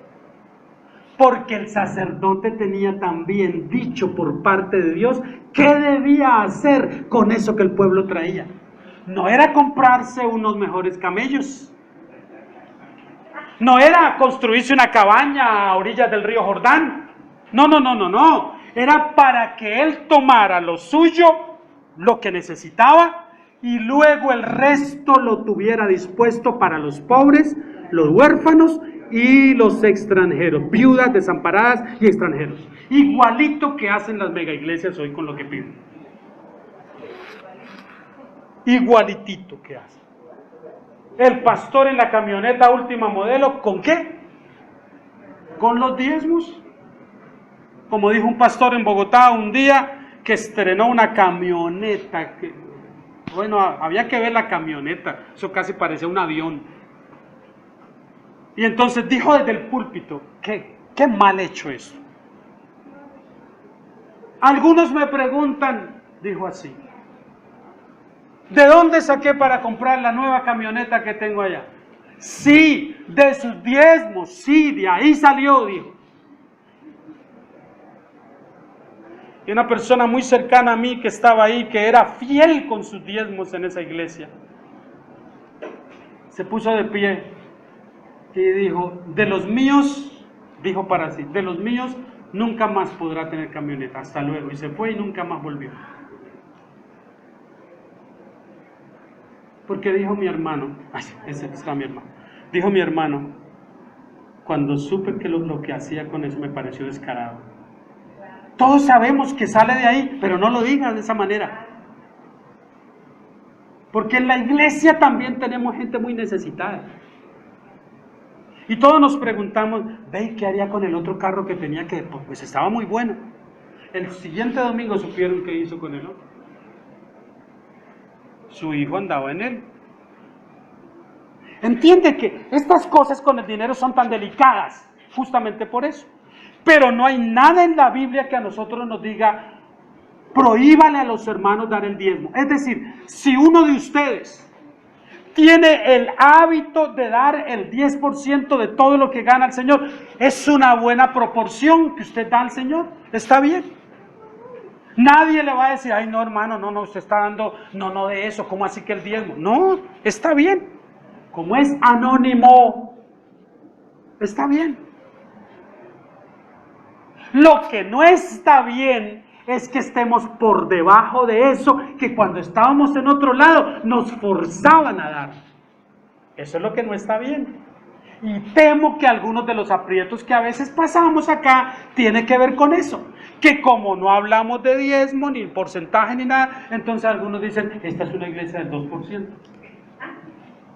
A: Porque el sacerdote tenía también dicho por parte de Dios qué debía hacer con eso que el pueblo traía. No era comprarse unos mejores camellos. No era construirse una cabaña a orillas del río Jordán. No. Era para que él tomara lo suyo, lo que necesitaba, y luego el resto lo tuviera dispuesto para los pobres, los huérfanos y los extranjeros, viudas, desamparadas y extranjeros. Igualito que hacen las mega iglesias hoy con lo que piden. Igualitito que hacen. El pastor en la camioneta última modelo, ¿con qué? Con los diezmos. Como dijo un pastor en Bogotá un día que estrenó una camioneta. Bueno, había que ver la camioneta, eso casi parecía un avión. Y entonces dijo desde el púlpito, qué mal hecho eso. Algunos me preguntan, dijo así, ¿de dónde saqué para comprar la nueva camioneta que tengo allá? Sí, de sus diezmos, sí, de ahí salió, dijo. Y una persona muy cercana a mí que estaba ahí, que era fiel con sus diezmos en esa iglesia, se puso de pie y dijo, de los míos, dijo para sí, de los míos nunca más podrá tener camioneta, hasta luego. Y se fue y nunca más volvió. Porque dijo mi hermano, ay, ese está mi hermano, dijo mi hermano, cuando supe que lo que hacía con eso me pareció descarado. Todos sabemos que sale de ahí, pero no lo digas de esa manera. Porque en la iglesia también tenemos gente muy necesitada. Y todos nos preguntamos, ve, ¿qué haría con el otro carro que tenía que, pues estaba muy bueno? El siguiente domingo supieron qué hizo con el otro. Su hijo andaba en él. Entiende que estas cosas con el dinero son tan delicadas, justamente por eso. Pero no hay nada en la Biblia que a nosotros nos diga, prohíbale a los hermanos dar el diezmo. Es decir, si uno de ustedes tiene el hábito de dar el 10% de todo lo que gana el Señor, es una buena proporción que usted da al Señor, está bien. Nadie le va a decir, ay no hermano, no, usted está dando, no de eso, ¿cómo así que el diezmo? No, está bien. Como es anónimo, está bien. Lo que no está bien es que estemos por debajo de eso, que cuando estábamos en otro lado nos forzaban a dar. Eso es lo que no está bien. Y temo que algunos de los aprietos que a veces pasamos acá tiene que ver con eso. Que como no hablamos de diezmo, ni porcentaje, ni nada, entonces algunos dicen, esta es una iglesia del 2%.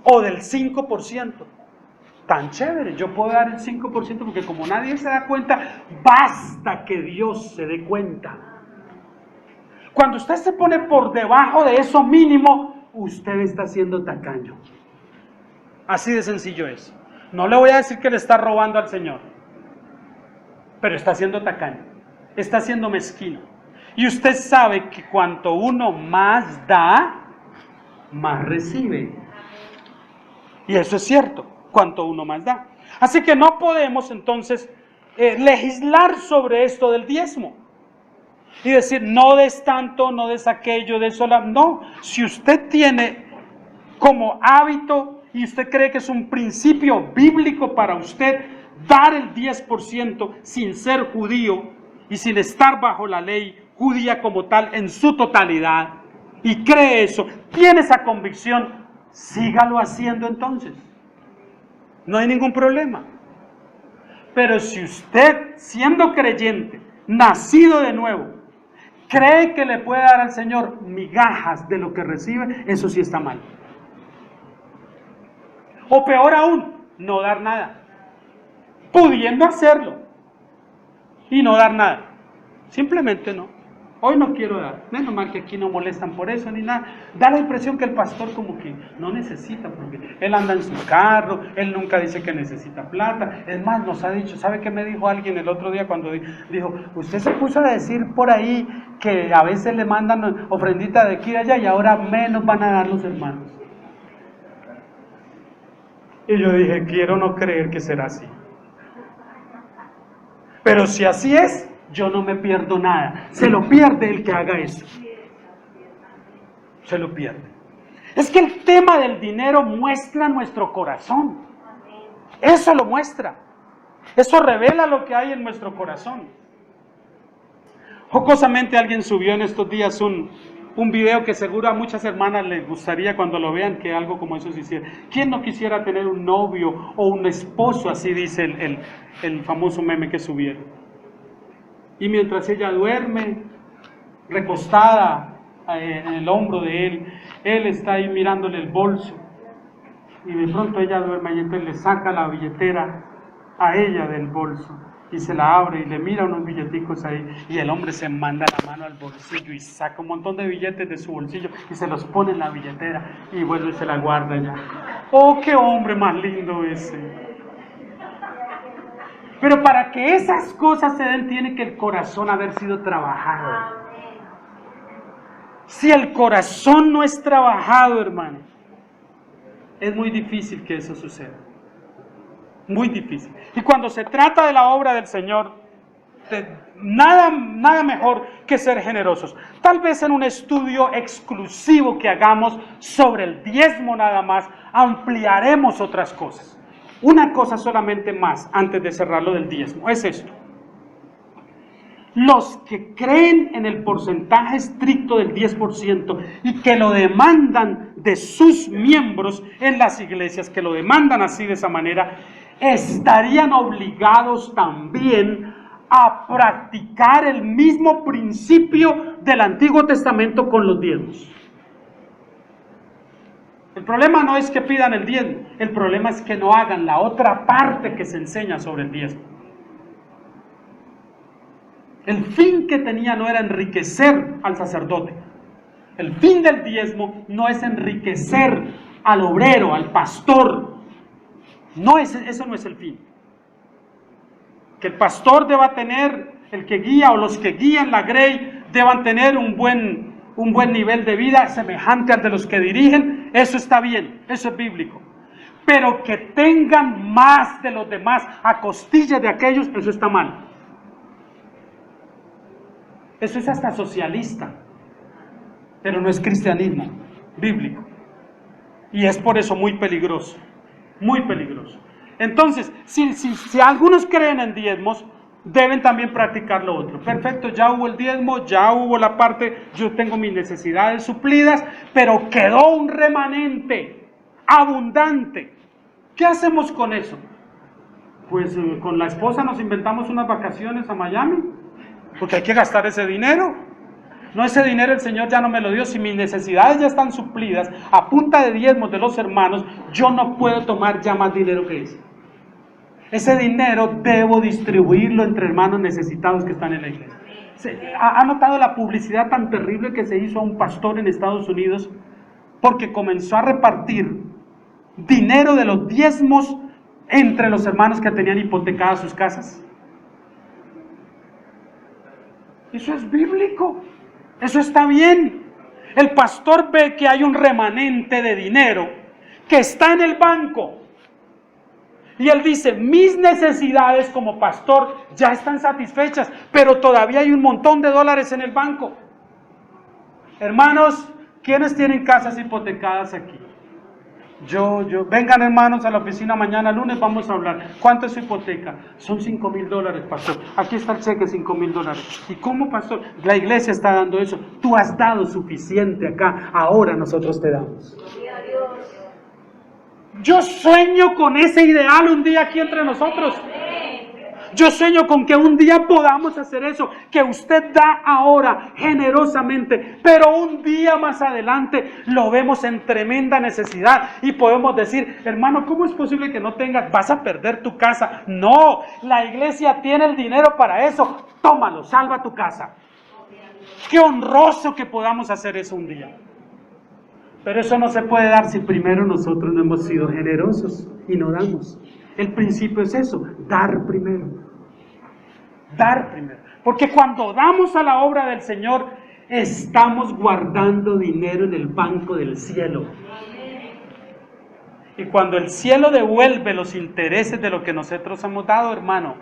A: O del 5%. Tan chévere, yo puedo dar el 5% porque como nadie se da cuenta, basta que Dios se dé cuenta. Cuando usted se pone por debajo de eso mínimo, usted está siendo tacaño. Así de sencillo es. No le voy a decir que le está robando al Señor, pero está siendo tacaño, está siendo mezquino. Y usted sabe que cuanto uno más da, más recibe. Y eso es cierto, cuanto uno más da. Así que no podemos entonces legislar sobre esto del diezmo. Y decir, no des tanto, no des aquello, des sola. No, si usted tiene como hábito y usted cree que es un principio bíblico para usted dar el 10% sin ser judío y sin estar bajo la ley judía como tal en su totalidad, y cree eso, tiene esa convicción, sígalo haciendo entonces. No hay ningún problema. Pero si usted, siendo creyente, nacido de nuevo, cree que le puede dar al Señor migajas de lo que recibe, eso sí está mal. O peor aún, no dar nada. Pudiendo hacerlo y no dar nada. Simplemente no. Hoy no quiero dar. Menos mal que aquí no molestan por eso ni nada. Da la impresión que el pastor como que no necesita, porque él anda en su carro, él nunca dice que necesita plata. Es más, nos ha dicho, ¿sabe qué me dijo alguien el otro día cuando dijo, usted se puso a decir por ahí que a veces le mandan ofrendita de aquí y de allá y ahora menos van a dar los hermanos? Y yo dije, quiero no creer que será así. Pero si así es, yo no me pierdo nada. Se lo pierde el que haga eso. Se lo pierde. Es que el tema del dinero muestra nuestro corazón. Eso lo muestra. Eso revela lo que hay en nuestro corazón. Jocosamente alguien subió en estos días un video que seguro a muchas hermanas les gustaría cuando lo vean que algo como eso se hiciera. ¿Quién no quisiera tener un novio o un esposo? Así dice el famoso meme que subieron. Y mientras ella duerme, recostada en el hombro de él está ahí mirándole el bolso. Y de pronto ella duerme y entonces le saca la billetera a ella del bolso. Y se la abre y le mira unos billeticos ahí. Y el hombre se manda la mano al bolsillo y saca un montón de billetes de su bolsillo y se los pone en la billetera y vuelve y se la guarda ya. ¡Oh, qué hombre más lindo ese! Pero para que esas cosas se den, tiene que el corazón haber sido trabajado. Si el corazón no es trabajado, hermano, es muy difícil que eso suceda. Muy difícil. Y cuando se trata de la obra del Señor, nada mejor que ser generosos. Tal vez en un estudio exclusivo que hagamos sobre el diezmo nada más, ampliaremos otras cosas. Una cosa solamente más antes de cerrarlo del diezmo, es esto. Los que creen en el porcentaje estricto del 10% y que lo demandan de sus miembros en las iglesias que lo demandan así de esa manera, estarían obligados también a practicar el mismo principio del Antiguo Testamento con los diezmos. El problema no es que pidan el diezmo, el problema es que no hagan la otra parte que se enseña sobre el diezmo. El fin que tenía no era enriquecer al sacerdote. El fin del diezmo no es enriquecer al obrero, al pastor. Eso no es el fin. Que el pastor deba tener, el que guía o los que guían la grey deban tener un buen nivel de vida semejante al de los que dirigen, eso está bien, eso es bíblico. Pero que tengan más de los demás a costilla de aquellos, eso está mal. Eso es hasta socialista, pero no es cristianismo bíblico. Y es por eso muy peligroso, muy peligroso. Entonces, si algunos creen en diezmos, deben también practicar lo otro. Perfecto, ya hubo el diezmo, ya hubo la parte, yo tengo mis necesidades suplidas, pero quedó un remanente abundante. ¿Qué hacemos con eso? Pues con la esposa nos inventamos unas vacaciones a Miami, porque hay que gastar ese dinero. No, ese dinero el Señor ya no me lo dio. Si mis necesidades ya están suplidas a punta de diezmos de los hermanos, yo no puedo tomar ya más dinero que ese. Ese dinero debo distribuirlo entre hermanos necesitados que están en la iglesia. ¿Ha notado la publicidad tan terrible que se hizo a un pastor en Estados Unidos? Porque comenzó a repartir dinero de los diezmos entre los hermanos que tenían hipotecadas sus casas. Eso es bíblico, eso está bien. El pastor ve que hay un remanente de dinero que está en el banco y él dice, mis necesidades como pastor ya están satisfechas, pero todavía hay un montón de dólares en el banco. Hermanos, ¿quiénes tienen casas hipotecadas aquí? Vengan hermanos a la oficina mañana lunes, vamos a hablar. ¿Cuánto es su hipoteca? Son $5,000, pastor. Aquí está el cheque, $5,000. ¿Y cómo, pastor? La iglesia está dando eso. Tú has dado suficiente acá, ahora nosotros te damos. Yo sueño con ese ideal un día aquí entre nosotros. Yo sueño con que un día podamos hacer eso, que usted da ahora generosamente, pero un día más adelante lo vemos en tremenda necesidad y podemos decir, hermano, ¿cómo es posible que no tengas? Vas a perder tu casa. No, la iglesia tiene el dinero para eso. Tómalo, salva tu casa. Qué honroso que podamos hacer eso un día. Pero eso no se puede dar si primero nosotros no hemos sido generosos y no damos. El principio es eso, dar primero. Dar primero. Porque cuando damos a la obra del Señor, estamos guardando dinero en el banco del cielo. Y cuando el cielo devuelve los intereses de lo que nosotros hemos dado, hermano,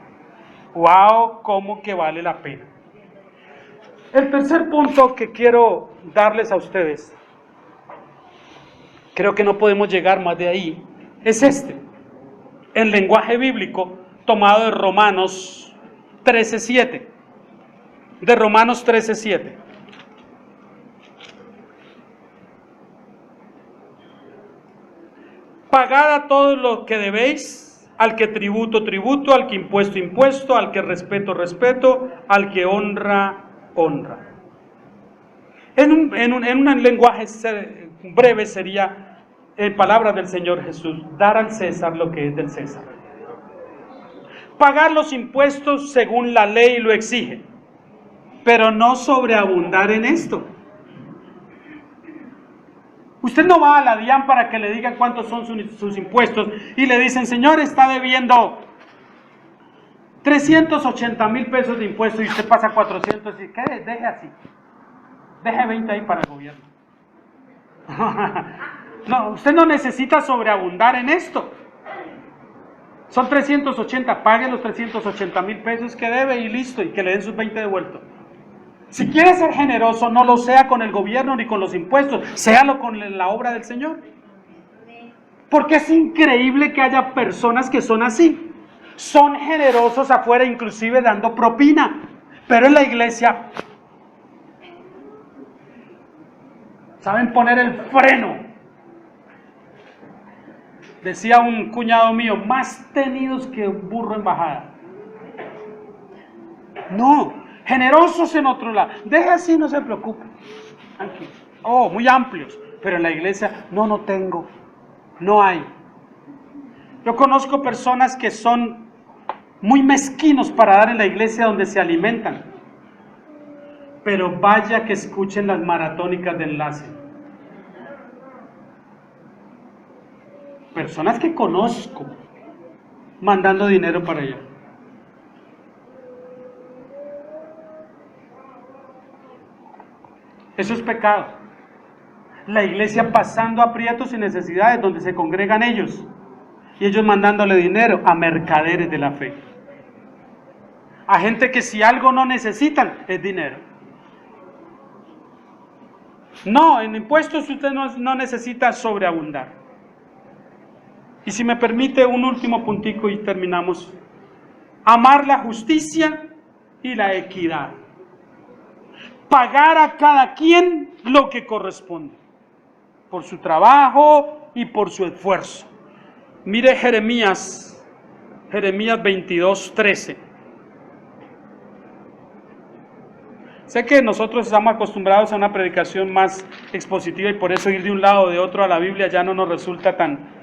A: wow, cómo que vale la pena. El tercer punto que quiero darles a ustedes, creo que no podemos llegar más de ahí, es este. En lenguaje bíblico, tomado de Romanos 13:7. De Romanos 13:7. Pagad a todos lo que debéis, al que tributo, tributo, al que impuesto, impuesto, al que respeto, respeto, al que honra, honra. En un lenguaje breve sería, en palabras del Señor Jesús, dar al César lo que es del César. Pagar los impuestos según la ley lo exige, pero no sobreabundar en esto. Usted no va a la DIAN para que le digan cuántos son sus impuestos y le dicen, señor, está debiendo 380,000 pesos de impuestos y usted pasa 400 y ¿qué? Deje así. Deje 20 ahí para el gobierno. No, usted no necesita sobreabundar en esto. Son 380, pague los 380,000 pesos que debe y listo, y que le den sus 20 devueltos. Si quiere ser generoso, no lo sea con el gobierno ni con los impuestos, séalo con la obra del Señor. Porque es increíble que haya personas que son así. Son generosos afuera, inclusive dando propina, pero en la iglesia saben poner el freno Decía un cuñado mío, más tenidos que un burro en bajada. No, generosos en otro lado. Deje así, no se preocupe. Tranquilo. Oh, muy amplios. Pero en la iglesia, no tengo. No hay. Yo conozco personas que son muy mezquinos para dar en la iglesia donde se alimentan. Pero vaya que escuchen las maratónicas de enlace. Personas que conozco mandando dinero para allá. Eso es pecado. La iglesia pasando aprietos y necesidades donde se congregan ellos. Y ellos mandándole dinero a mercaderes de la fe. A gente que si algo no necesitan es dinero. No, en impuestos usted no necesita sobreabundar. Y si me permite un último puntico y terminamos. Amar la justicia y la equidad. Pagar a cada quien lo que corresponde. Por su trabajo y por su esfuerzo. Mire Jeremías 22:13. Sé que nosotros estamos acostumbrados a una predicación más expositiva y por eso ir de un lado o de otro a la Biblia ya no nos resulta tan...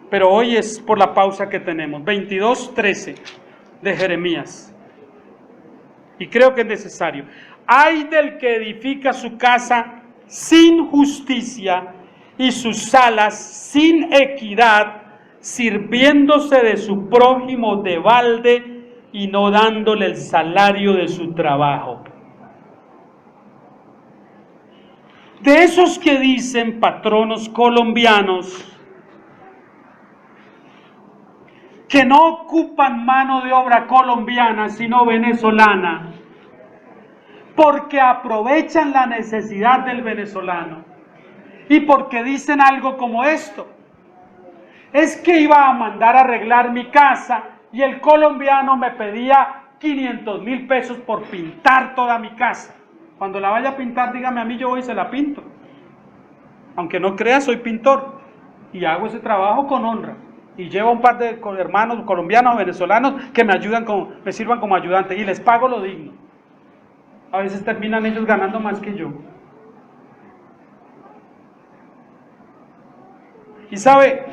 A: Pero hoy es por la pausa que tenemos. 22:13 de Jeremías. Y creo que es necesario. Ay del que edifica su casa sin justicia y sus salas sin equidad, sirviéndose de su prójimo de balde y no dándole el salario de su trabajo. De esos que dicen patronos colombianos que no ocupan mano de obra colombiana sino venezolana, porque aprovechan la necesidad del venezolano y porque dicen algo como esto: es que iba a mandar a arreglar mi casa y el colombiano me pedía 500,000 pesos por pintar toda mi casa. Cuando la vaya a pintar, dígame a mí, yo voy y se la pinto. Aunque no crea, soy pintor y hago ese trabajo con honra. Y llevo un par de hermanos colombianos o venezolanos que me ayudan, me sirvan como ayudante y les pago lo digno. A veces terminan ellos ganando más que yo. Y sabe,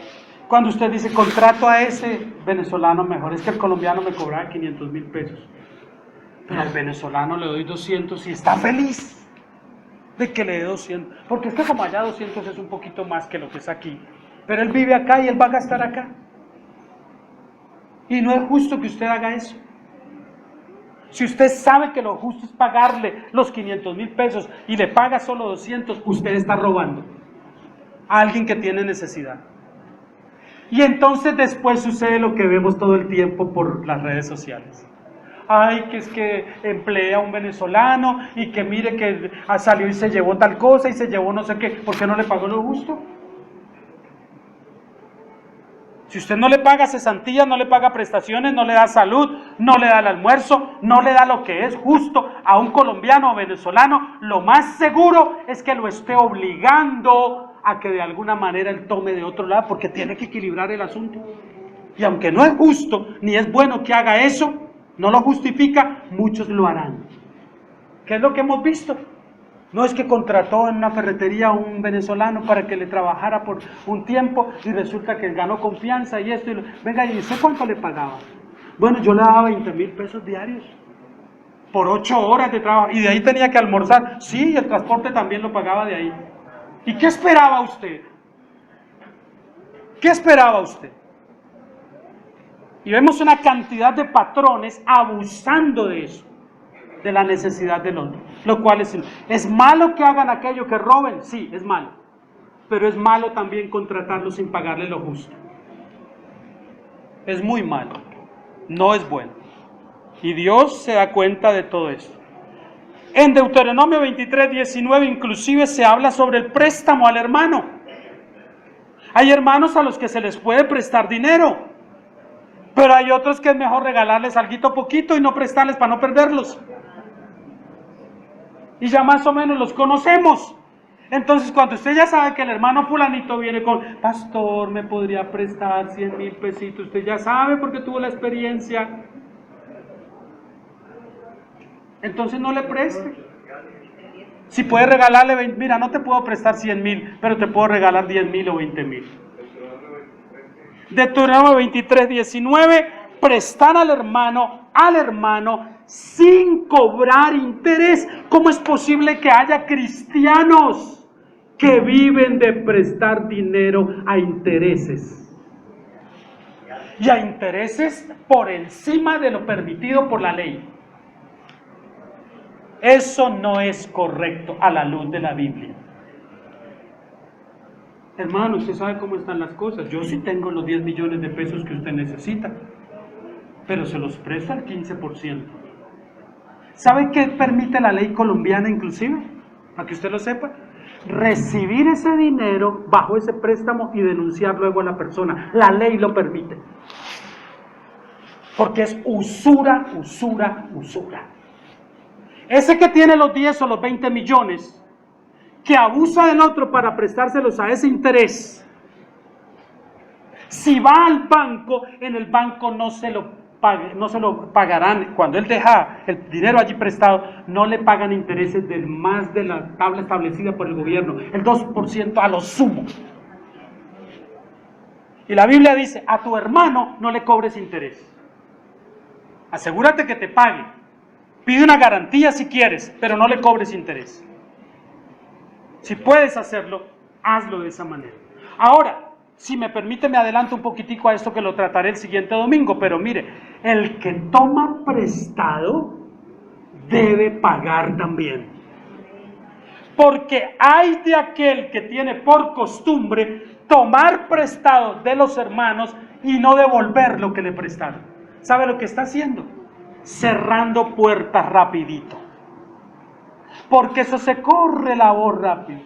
A: cuando usted dice contrato a ese venezolano mejor, es que el colombiano me cobraba 500,000 pesos. Pero al venezolano le doy 200 y está feliz de que le dé 200. Porque es que como allá 200 es un poquito más que lo que es aquí. Pero él vive acá y él va a gastar acá. Y no es justo que usted haga eso. Si usted sabe que lo justo es pagarle los 500,000 pesos y le paga solo 200, usted está robando a alguien que tiene necesidad. Y entonces después sucede lo que vemos todo el tiempo por las redes sociales. Ay, que es que emplea a un venezolano y que mire que salió y se llevó tal cosa y se llevó no sé qué. ¿Por qué no le pagó lo justo? Si usted no le paga cesantías, no le paga prestaciones, no le da salud, no le da el almuerzo, no le da lo que es justo a un colombiano o venezolano, lo más seguro es que lo esté obligando a que de alguna manera él tome de otro lado, porque tiene que equilibrar el asunto. Y aunque no es justo, ni es bueno que haga eso, no lo justifica, muchos lo harán. ¿Qué es lo que hemos visto? No es que contrató en una ferretería a un venezolano para que le trabajara por un tiempo y resulta que ganó confianza y esto. Venga, ¿y sé cuánto le pagaba? Bueno, yo le daba 20,000 pesos diarios por 8 horas de trabajo y de ahí tenía que almorzar. Sí, el transporte también lo pagaba de ahí. ¿Y qué esperaba usted? ¿Qué esperaba usted? Y vemos una cantidad de patrones abusando de eso, de la necesidad del otro, lo cual es malo que hagan aquello, que roben, sí, es malo, pero es malo también contratarlo sin pagarle lo justo. Es muy malo, no es bueno. Y Dios se da cuenta de todo esto. En Deuteronomio 23:19 inclusive se habla sobre el préstamo al hermano. Hay hermanos a los que se les puede prestar dinero, pero hay otros que es mejor regalarles alguito poquito y no prestarles para no perderlos. Y ya más o menos los conocemos. Entonces, cuando usted ya sabe que el hermano fulanito viene con, pastor, ¿me podría prestar 100,000 pesitos? Usted ya sabe porque tuvo la experiencia. Entonces no le preste. Si puede regalarle 20, mira, no te puedo prestar 100,000, pero te puedo regalar 10,000 o 20,000. Deuteronomio 23:19, prestar al hermano sin cobrar interés. ¿Cómo es posible que haya cristianos que viven de prestar dinero a intereses? Y a intereses por encima de lo permitido por la ley. Eso no es correcto a la luz de la Biblia. Hermano, usted sabe cómo están las cosas. Yo sí tengo los 10 millones de pesos que usted necesita, pero se los presto al 15%. ¿Sabe qué permite la ley colombiana inclusive? Para que usted lo sepa. Recibir ese dinero bajo ese préstamo y denunciar luego a la persona. La ley lo permite. Porque es usura. Ese que tiene los 10 o los 20 millones, que abusa del otro para prestárselos a ese interés, si va al banco, en el banco no se lo pagarán. Cuando él deja el dinero allí prestado, no le pagan intereses del más de la tabla establecida por el gobierno, el 2% a lo sumo. Y la Biblia dice, a tu hermano no le cobres interés. Asegúrate que te pague. Pide una garantía si quieres, pero no le cobres interés. Si puedes hacerlo, hazlo de esa manera. Ahora, si me permite, me adelanto un poquitico a esto que lo trataré el siguiente domingo, pero mire, el que toma prestado debe pagar también. Porque hay de aquel que tiene por costumbre tomar prestado de los hermanos y no devolver lo que le prestaron. ¿Sabe lo que está haciendo? Cerrando puertas rapidito. Porque eso se corre la voz rápido.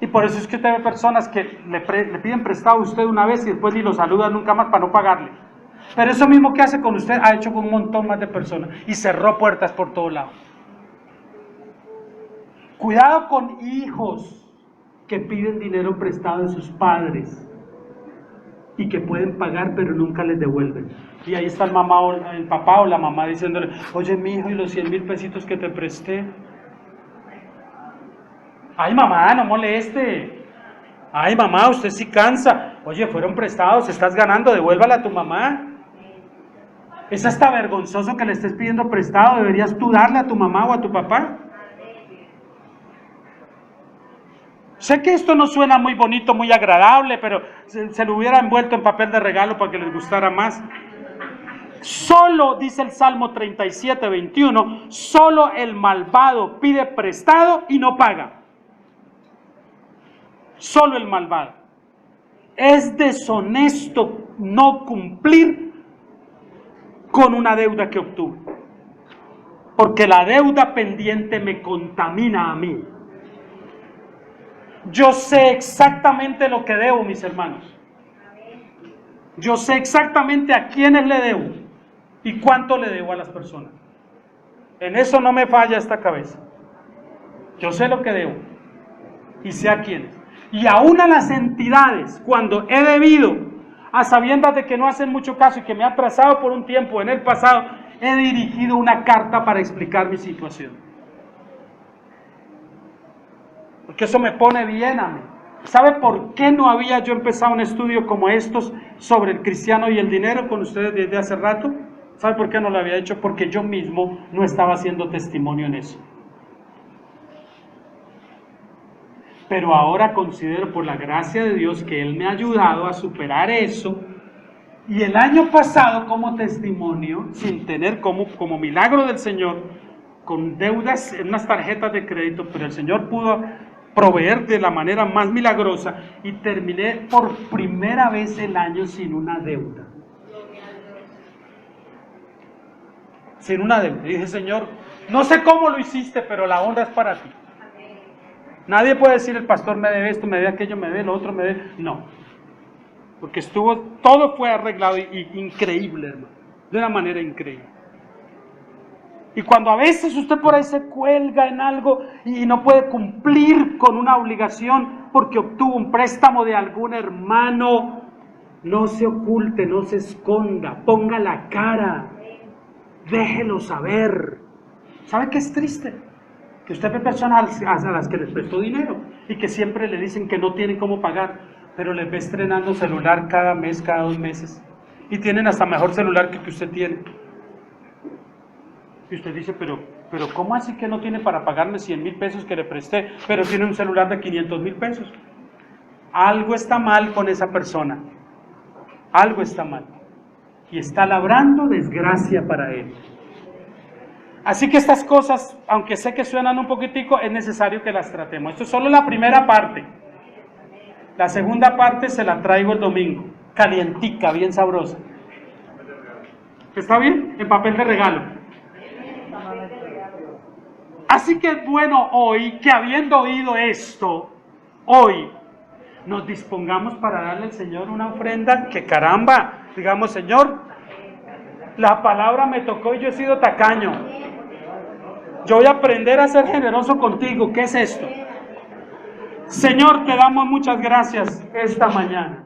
A: Y por eso es que usted ve personas que le piden prestado a usted una vez y después ni lo saludan nunca más para no pagarle. Pero eso mismo que hace con usted ha hecho con un montón más de personas y cerró puertas por todos lados. Cuidado con hijos que piden dinero prestado de sus padres y que pueden pagar pero nunca les devuelven. Y ahí está el papá o la mamá diciéndole, oye mi hijo, ¿y los 100,000 pesitos que te presté? Ay mamá, no moleste. Ay mamá, usted sí cansa. Oye, fueron prestados, estás ganando, devuélvala a tu mamá. Es hasta vergonzoso que le estés pidiendo prestado, deberías tú darle a tu mamá o a tu papá. Sé que esto no suena muy bonito, muy agradable, pero se lo hubiera envuelto en papel de regalo para que les gustara más. Solo, dice el Salmo 37:21, solo el malvado pide prestado y no paga. Solo el malvado. Es deshonesto no cumplir con una deuda que obtuve. Porque la deuda pendiente me contamina a mí. Yo sé exactamente lo que debo, mis hermanos. Yo sé exactamente a quiénes le debo y cuánto le debo a las personas. En eso no me falla esta cabeza. Yo sé lo que debo y sé a quiénes. Y aún a las entidades, cuando he debido, a sabiendas de que no hacen mucho caso y que me ha atrasado por un tiempo en el pasado, he dirigido una carta para explicar mi situación. Porque eso me pone bien a mí. ¿Sabe por qué no había yo empezado un estudio como estos sobre el cristiano y el dinero con ustedes desde hace rato? ¿Sabe por qué no lo había hecho? Porque yo mismo no estaba haciendo testimonio en eso. Pero ahora considero por la gracia de Dios que Él me ha ayudado a superar eso. Y el año pasado como testimonio, sin tener como milagro del Señor, con deudas en unas tarjetas de crédito, pero el Señor pudo proveer de la manera más milagrosa y terminé por primera vez el año sin una deuda. Sin una deuda. Y dije, Señor, no sé cómo lo hiciste, pero la honra es para ti. Nadie puede decir, el pastor me debe esto, me debe aquello, me debe lo otro, me debe... No. Porque todo fue arreglado y increíble, hermano. De una manera increíble. Y cuando a veces usted por ahí se cuelga en algo y no puede cumplir con una obligación porque obtuvo un préstamo de algún hermano, no se oculte, no se esconda, ponga la cara, déjelo saber. ¿Sabe qué es triste? Que usted ve personas a las que les prestó dinero y que siempre le dicen que no tienen cómo pagar, pero les ve estrenando celular cada mes, cada 2 meses, y tienen hasta mejor celular que usted tiene. Y usted dice, pero ¿cómo así que no tiene para pagarme 100,000 pesos que le presté, pero tiene un celular de 500,000 pesos? Algo está mal con esa persona, algo está mal, y está labrando desgracia para él. Así que estas cosas, aunque sé que suenan un poquitico, es necesario que las tratemos. Esto es solo la primera parte. La segunda parte se la traigo el domingo, calientica, bien sabrosa. ¿Está bien? En papel de regalo. Así que es bueno hoy, que habiendo oído esto, hoy nos dispongamos para darle al Señor una ofrenda que caramba, digamos, Señor, la palabra me tocó y yo he sido tacaño. Yo voy a aprender a ser generoso contigo. ¿Qué es esto? Señor, te damos muchas gracias esta mañana.